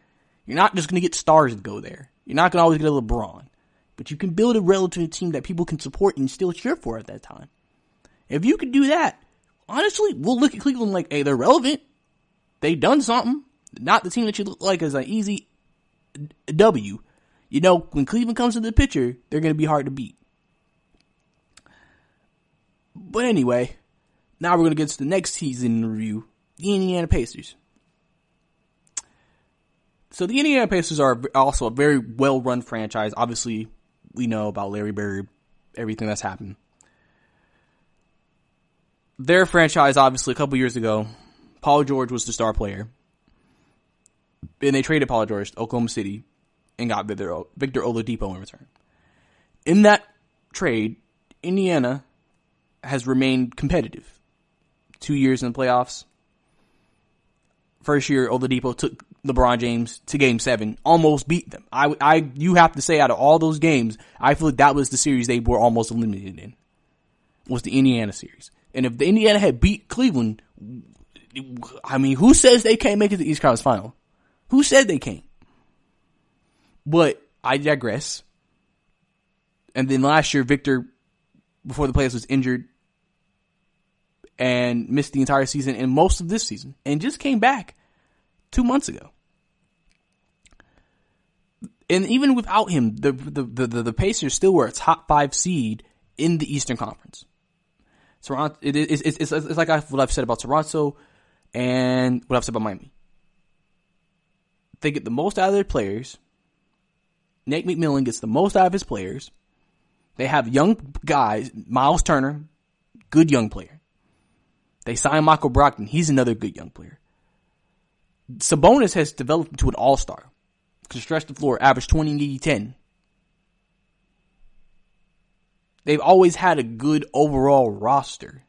You're not just going to get stars to go there. You're not going to always get a LeBron. But you can build a relative team that people can support and still cheer for at that time. If you can do that, honestly, we'll look at Cleveland like, hey, they're relevant. They done something. Not the team that you look like as an easy W. You know, when Cleveland comes into the picture, they're going to be hard to beat. But anyway, now we're going to get to the next season in review, the Indiana Pacers. So the Indiana Pacers are also a very well-run franchise. Obviously, we know about Larry Bird, everything that's happened. Their franchise, obviously, a couple years ago, Paul George was the star player. And they traded Paul George to Oklahoma City and got Victor Oladipo in return. In that trade, Indiana has remained competitive. 2 years in the playoffs. First year, Oladipo took LeBron James to Game 7, almost beat them. You have to say, out of all those games, I feel like that was the series they were almost eliminated in. Was the Indiana series. And if the Indiana had beat Cleveland, I mean, who says they can't make it to the East Conference Final? Who said they can't? But I digress. And then last year, Victor, before the playoffs, was injured and missed the entire season and most of this season, and just came back 2 months ago. And even without him, the Pacers still were a top 5 seed in the Eastern Conference. Toronto, it's like what I've said about Toronto and what I've said about Miami. They get the most out of their players. Nate McMillan gets the most out of his players. They have young guys. Miles Turner, good young player. They signed Michael Brogdon. He's another good young player. Sabonis has developed into an all-star. Can stretch the floor, average 20 and 80-10. They've always had a good overall roster.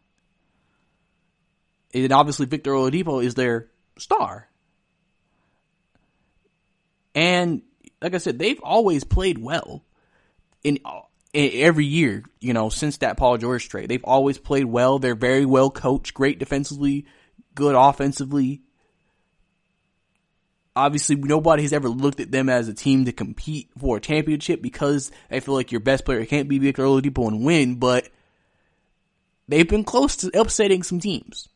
And obviously Victor Oladipo is their star. And like I said, they've always played well in every year, you know, since that Paul George trade. They've always played well. They're very well coached, great defensively, good offensively. Obviously, nobody has ever looked at them as a team to compete for a championship because they feel like your best player can't be Victor Oladipo and win, but they've been close to upsetting some teams.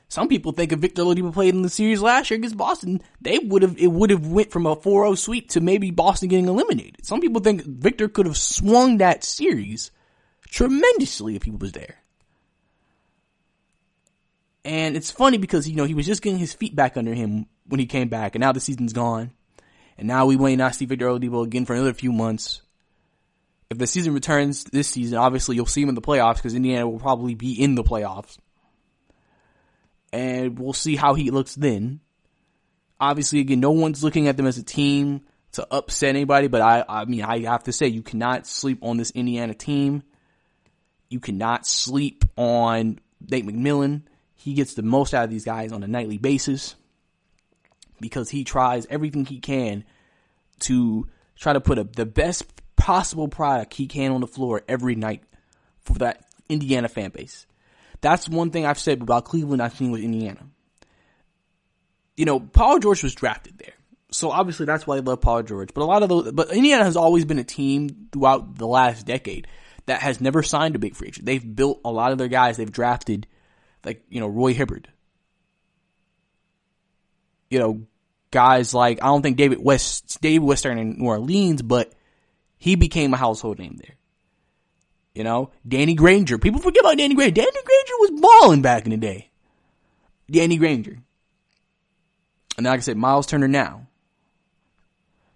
Some people think if Victor Oladipo played in the series last year against Boston, it would have went from a 4-0 sweep to maybe Boston getting eliminated. Some people think Victor could have swung that series tremendously if he was there. And it's funny because, you know, he was just getting his feet back under him when he came back, and now the season's gone. And now we may not see Victor Oladipo again for another few months. If the season returns this season, obviously you'll see him in the playoffs because Indiana will probably be in the playoffs. And we'll see how he looks then. Obviously, again, no one's looking at them as a team to upset anybody, but I mean, I have to say, you cannot sleep on this Indiana team. You cannot sleep on Nate McMillan. He gets the most out of these guys on a nightly basis because he tries everything he can to try to put the best possible product he can on the floor every night for that Indiana fan base. That's one thing I've said about Cleveland I've seen with Indiana. You know, Paul George was drafted there. So obviously that's why they love Paul George. But Indiana has always been a team throughout the last decade that has never signed a big free agent. They've built a lot of their guys they've drafted, like, you know, Roy Hibbert. You know, guys like, I don't think David West started in New Orleans, but he became a household name there. You know, Danny Granger. People forget about Danny Granger. Danny Granger was balling back in the day. Danny Granger. And like I said, Miles Turner now.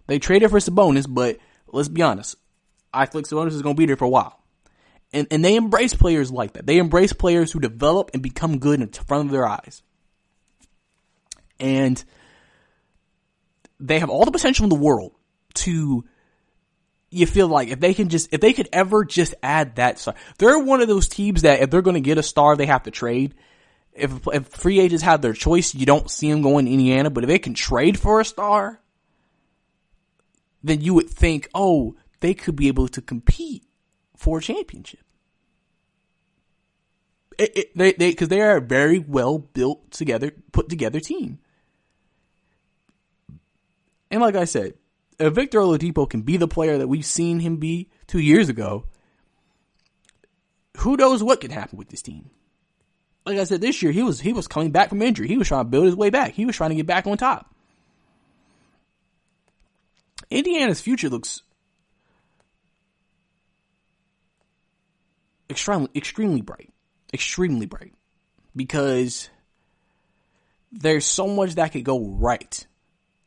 They traded for Sabonis, but let's be honest. I feel like Sabonis is going to be there for a while. And they embrace players like that. They embrace players who develop and become good in front of their eyes. And they have all the potential in the world to you feel like if they could ever just add that star, they're one of those teams that if they're going to get a star, they have to trade. If free agents have their choice, you don't see them going to Indiana, but if they can trade for a star, then you would think, oh, they could be able to compete for a championship. Because they are a very well put together team. And like I said, if Victor Oladipo can be the player that we've seen him be 2 years ago, who knows what can happen with this team? Like I said, this year he was coming back from injury. He was trying to build his way back. He was trying to get back on top. Indiana's future looks extremely bright. Extremely bright. Because there's so much that could go right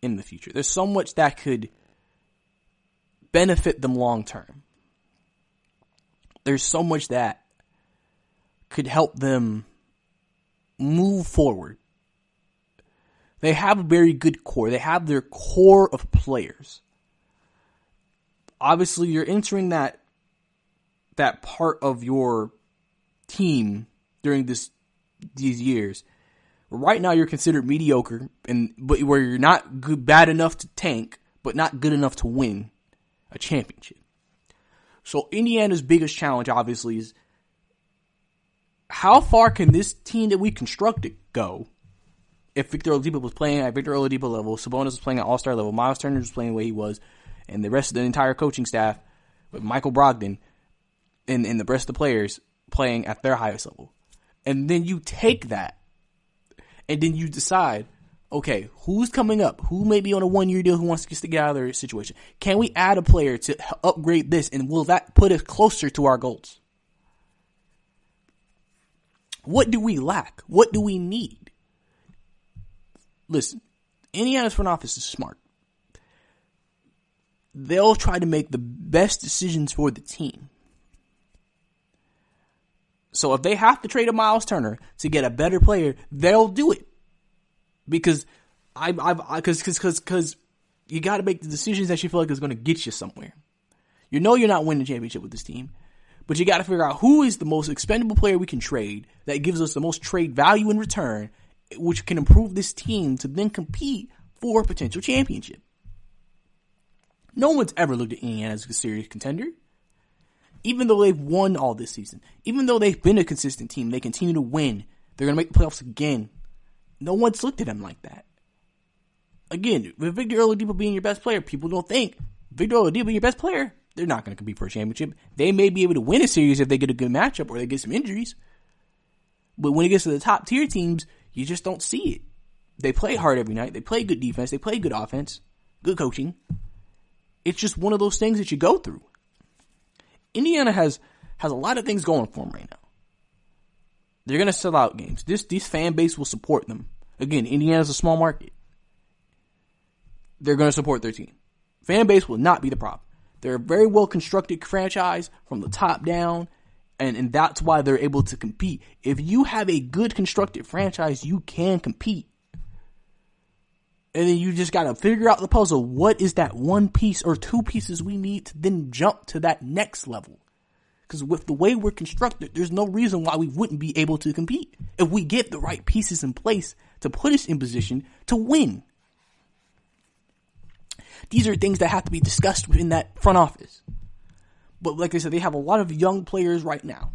in the future. There's so much that could benefit them long term. There's so much that could help them move forward. They have a very good core. They have their core of players. Obviously, you're entering that part of your team during these years. Right now, you're considered mediocre, but where you're not bad enough to tank, but not good enough to win a championship. So Indiana's biggest challenge, obviously, is how far can this team that we constructed go? If Victor Oladipo was playing at Victor Oladipo level, Sabonis was playing at All-Star level, Miles Turner was playing the way he was, and the rest of the entire coaching staff with Michael Brogdon and the rest of the players playing at their highest level. And then you take that, and then you decide, okay, who's coming up? Who may be on a 1-year deal who wants to get out of their situation? Can we add a player to upgrade this, and will that put us closer to our goals? What do we lack? What do we need? Listen, Indiana's front office is smart. They'll try to make the best decisions for the team. So if they have to trade a Miles Turner to get a better player, they'll do it. Because because you got to make the decisions that you feel like is going to get you somewhere. You know you're not winning the championship with this team, but you got to figure out who is the most expendable player we can trade that gives us the most trade value in return, which can improve this team to then compete for a potential championship. No one's ever looked at Indiana as a serious contender. Even though they've won all this season, even though they've been a consistent team, they continue to win. They're going to make the playoffs again. No one's looked at them like that. Again, with Victor Oladipo being your best player, people don't think Victor Oladipo being your best player, they're not going to compete for a championship. They may be able to win a series if they get a good matchup or they get some injuries. But when it gets to the top tier teams, you just don't see it. They play hard every night. They play good defense. They play good offense, good coaching. It's just one of those things that you go through. Indiana has a lot of things going for them right now. They're going to sell out games. This fan base will support them. Again, Indiana's a small market. They're going to support their team. Fan base will not be the problem. They're a very well constructed franchise from the top down, and that's why they're able to compete. If you have a good constructed franchise, you can compete. And then you just got to figure out the puzzle. What is that one piece or two pieces we need to then jump to that next level? Because with the way we're constructed, there's no reason why we wouldn't be able to compete if we get the right pieces in place to put us in position to win. These are things that have to be discussed within that front office. But like I said, they have a lot of young players right now.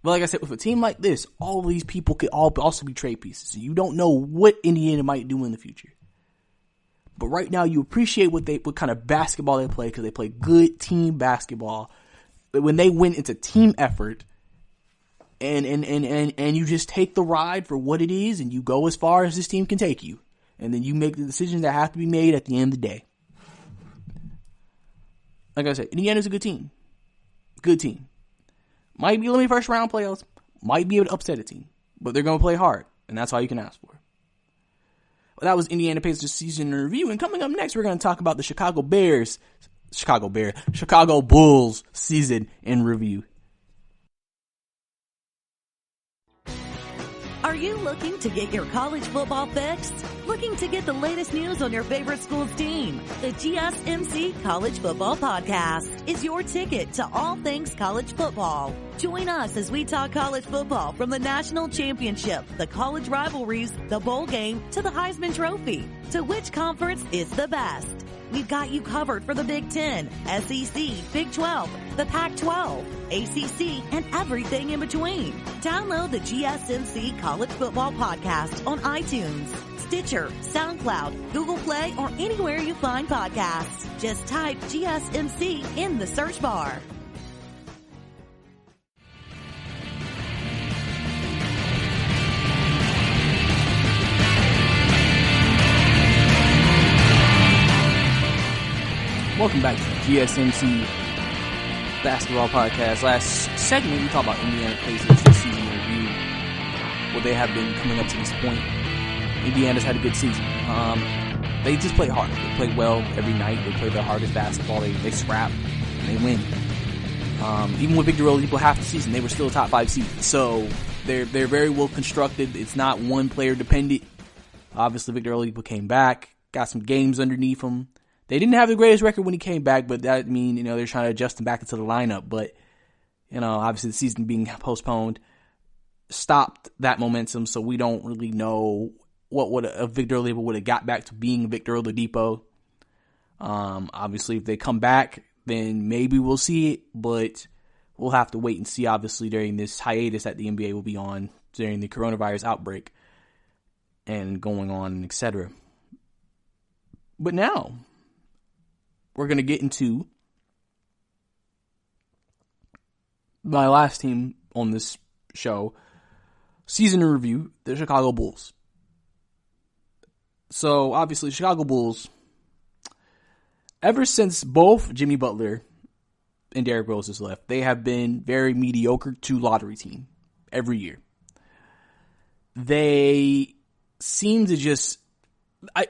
But like I said, with a team like this, all of these people could all also be trade pieces. So you don't know what Indiana might do in the future. But right now, you appreciate what kind of basketball they play because they play good team basketball. But when they win, it's a team effort, and you just take the ride for what it is, and you go as far as this team can take you, and then you make the decisions that have to be made at the end of the day. Like I said, Indiana's a good team. Good team. Might be limited first round playoffs. Might be able to upset a team. But they're going to play hard. And that's all you can ask for. Well, that was Indiana Pacers season in review. And coming up next, we're going to talk about the Chicago Bulls season in review. Are you looking to get your college football fix? Looking to get the latest news on your favorite school's team? The GSMC College Football Podcast is your ticket to all things college football. Join us as we talk college football from the national championship, the college rivalries, the bowl game, to the Heisman Trophy. To which conference is the best? We've got you covered for the Big Ten, SEC, Big 12, the Pac-12, ACC, and everything in between. Download the GSMC College Football Podcast on iTunes, Stitcher, SoundCloud, Google Play, or anywhere you find podcasts. Just type GSMC in the search bar. Welcome back to the GSMC Basketball Podcast. Last segment, we talked about Indiana Pacers this season in review. Well, they have been coming up to this point. Indiana's had a good season. They just play hard. They play well every night. They play their hardest basketball. They scrap and they win. Even with Victor Oladipo half the season, they were still a top 5 seed. So they're very well constructed. It's not one player dependent. Obviously, Victor Oladipo came back, got some games underneath him. They didn't have the greatest record when he came back, but that mean, they're trying to adjust him back into the lineup. But, obviously the season being postponed stopped that momentum, so we don't really know what would a Victor Oladipo would have got back to being Victor Oladipo. Obviously, if they come back, then maybe we'll see it, but we'll have to wait and see, obviously, during this hiatus that the NBA will be on during the coronavirus outbreak and going on, etc. But now we're going to get into my last team on this show, season in review, the Chicago Bulls. So, obviously, Chicago Bulls, ever since both Jimmy Butler and Derrick Rose has left, they have been very mediocre to lottery team every year. They seem to just,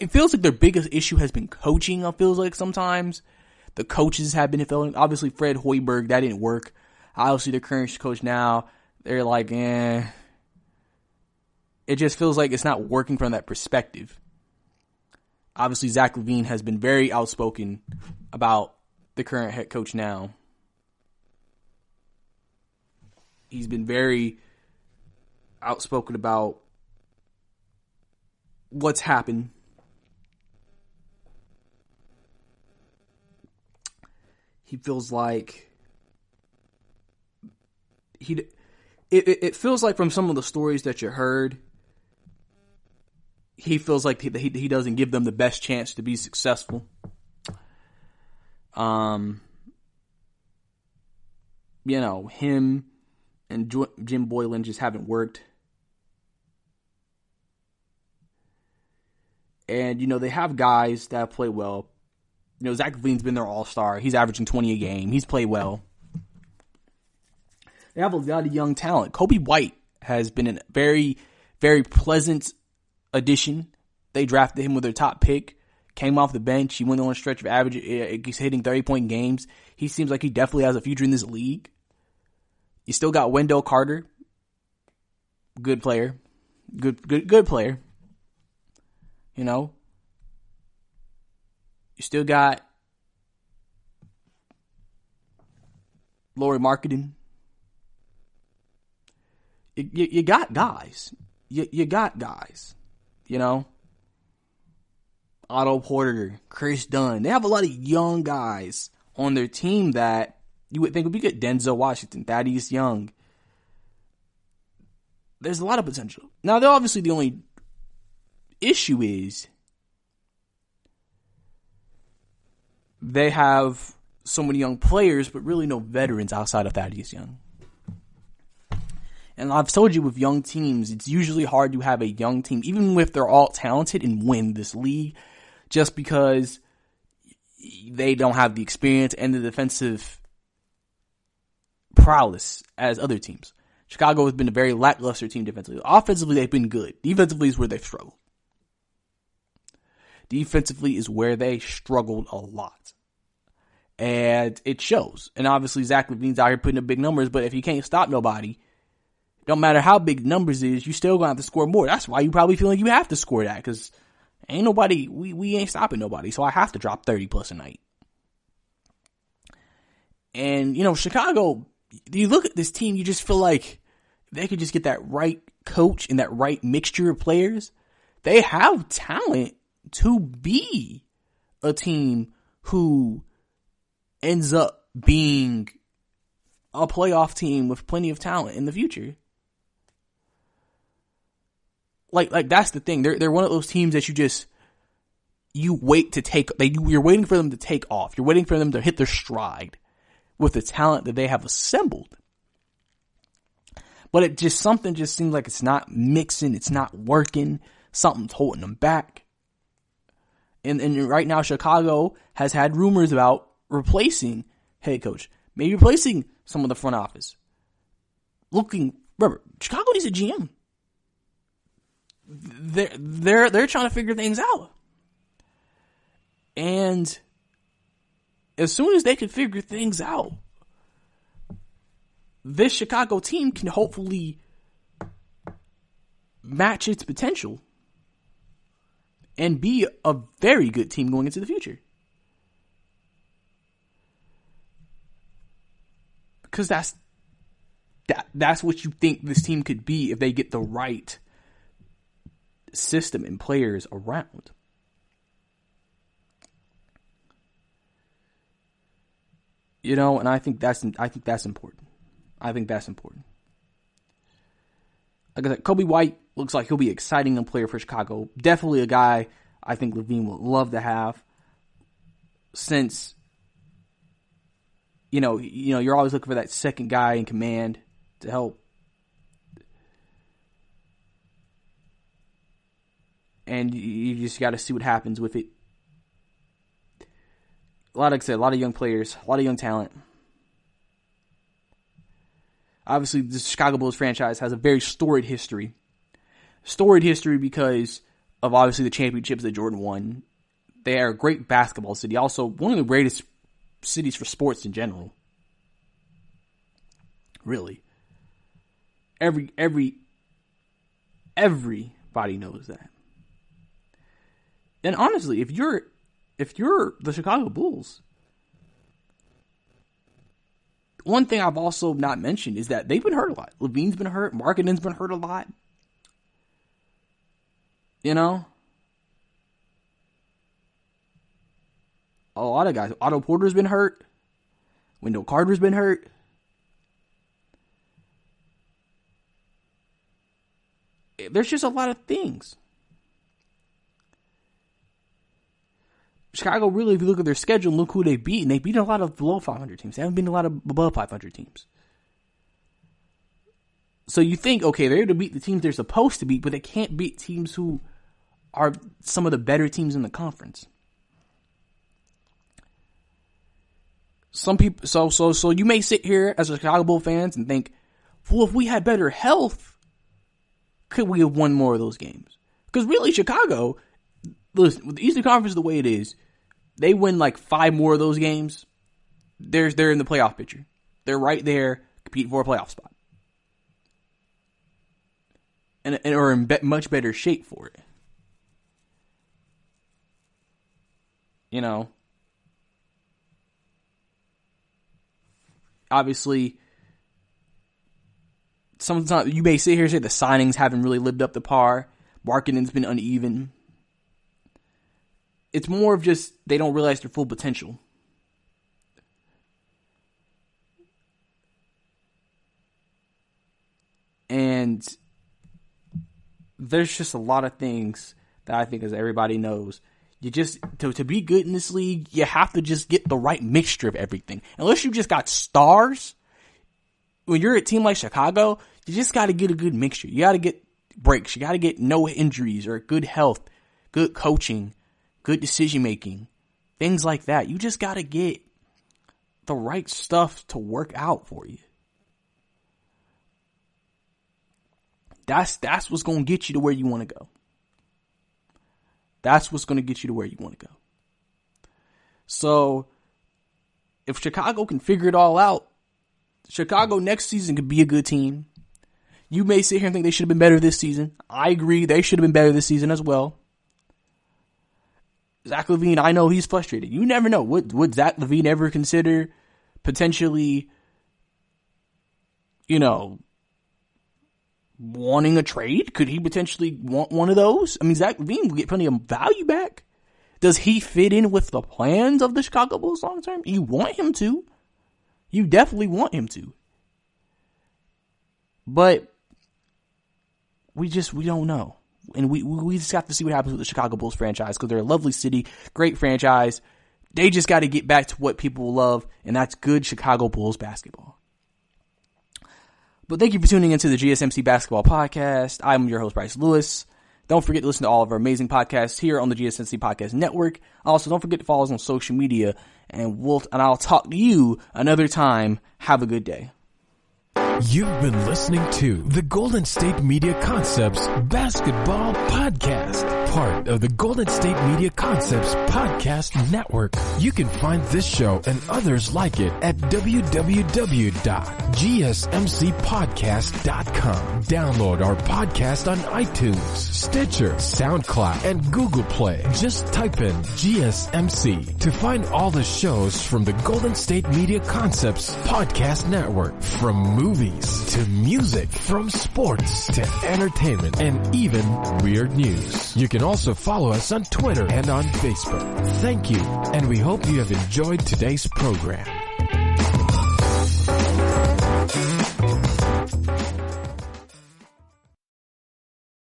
it feels like their biggest issue has been coaching. It feels like sometimes the coaches have been failing. Obviously, Fred Hoiberg, that didn't work. Obviously, the current coach now, they're like, It just feels like it's not working from that perspective. Obviously, Zach LaVine has been very outspoken about the current head coach now. He's been very outspoken about what's happened. He feels like it feels like from some of the stories that you heard, he feels like he doesn't give them the best chance to be successful. Him and Jim Boylan just haven't worked. And, they have guys that play well. Zach LaVine's been their all-star. He's averaging 20 a game. He's played well. They have a lot of young talent. Kobe White has been a very, very pleasant addition. They drafted him with their top pick. Came off the bench. He went on a stretch of average. He's hitting 30-point games. He seems like he definitely has a future in this league. You still got Wendell Carter. Good player. Good player. You still got Lauri Markkanen. You got guys. You got guys. Otto Porter, Chris Dunn. They have a lot of young guys on their team that you would think would be good. Denzel Washington, Thaddeus Young. There's a lot of potential. Now, they're obviously the only issue is they have so many young players, but really no veterans outside of Thaddeus Young. And I've told you with young teams, it's usually hard to have a young team, even if they're all talented, and win this league, just because they don't have the experience and the defensive prowess as other teams. Chicago has been a very lackluster team defensively. Offensively, they've been good. Defensively is where they've struggled. Defensively is where they struggled a lot. And it shows. And obviously, Zach LaVine's out here putting up big numbers, but if he can't stop nobody, Don't matter how big numbers is, you still gonna have to score more. That's why you probably feel like you have to score that, because ain't nobody, we ain't stopping nobody. So I have to drop 30 plus a night. And, Chicago, you look at this team, you just feel like they could just get that right coach and that right mixture of players. They have talent to be a team who ends up being a playoff team with plenty of talent in the future. Like that's the thing. They're one of those teams that you wait to take. You're waiting for them to take off. You're waiting for them to hit their stride with the talent that they have assembled. But something just seems like it's not mixing. It's not working. Something's holding them back. And right now, Chicago has had rumors about replacing head coach, maybe replacing some of the front office. Remember, Chicago needs a GM. They're trying to figure things out. And as soon as they can figure things out, this Chicago team can hopefully match its potential and be a very good team going into the future. Because that's what you think this team could be if they get the right system and players around. And I think that's important. I think that's important. Like I said, Kobe White looks like he'll be an exciting young player for Chicago. Definitely a guy I think Levine would love to have, since you're always looking for that second guy in command to help. And you just got to see what happens with it. Like I said, a lot of young players, a lot of young talent. Obviously, the Chicago Bulls franchise has a very storied history. Storied history because of, obviously, the championships that Jordan won. They are a great basketball city. Also, one of the greatest cities for sports in general. Really. Everybody knows that. And honestly, if you're the Chicago Bulls, one thing I've also not mentioned is that they've been hurt a lot. Levine's been hurt. Markkanen's been hurt a lot. A lot of guys. Otto Porter's been hurt. Wendell Carter's been hurt. There's just a lot of things. Chicago, really, if you look at their schedule and look who they beat, and they beat a lot of below 500 teams. They haven't beaten a lot of above 500 teams. So you think, okay, they're to beat the teams they're supposed to beat, but they can't beat teams who are some of the better teams in the conference. Some people, so you may sit here as a Chicago Bulls fans and think, well, if we had better health, could we have won more of those games? Because really, Chicago, listen, with the Eastern Conference the way it is, they win like 5 more of those games, they're in the playoff picture. They're right there competing for a playoff spot. And are in much better shape for it. Obviously, sometimes you may sit here and say the signings haven't really lived up to par. Markkanen's been uneven. It's more of just they don't realize their full potential. And there's just a lot of things that I think, as everybody knows, you just, to be good in this league, you have to just get the right mixture of everything. Unless you just got stars, when you're a team like Chicago, you just got to get a good mixture. You got to get breaks. You got to get no injuries or good health, good coaching, good decision making, things like that. You just got to get the right stuff to work out for you. That's what's going to get you to where you want to go. That's what's going to get you to where you want to go. So, if Chicago can figure it all out, Chicago next season could be a good team. You may sit here and think they should have been better this season. I agree. They should have been better this season as well. Zach LaVine, I know he's frustrated. You never know. Would Zach LaVine ever consider potentially, wanting a trade? Could he potentially want one of those? I mean, Zach LaVine will get plenty of value back. Does he fit in with the plans of the Chicago Bulls long term? You want him to. You definitely want him to. But we don't know. And we just have to see what happens with the Chicago Bulls franchise, because they're a lovely city, great franchise. They just got to get back to what people love, and that's good Chicago Bulls basketball. But thank you for tuning into the GSMC Basketball Podcast. I'm your host, Brice Lewis. Don't forget to listen to all of our amazing podcasts here on the GSMC Podcast Network. Also, don't forget to follow us on social media, and I'll talk to you another time. Have a good day. You've been listening to the Golden State Media Concepts Basketball Podcast, part of the Golden State Media Concepts Podcast Network. You can find this show and others like it at www.gsmcpodcast.com. Download our podcast on iTunes, Stitcher, SoundCloud, and Google Play. Just type in GSMC to find all the shows from the Golden State Media Concepts Podcast Network, from movies to music, from sports to entertainment, and even weird news. You can also follow us on Twitter and on Facebook. Thank you, and we hope you have enjoyed today's program.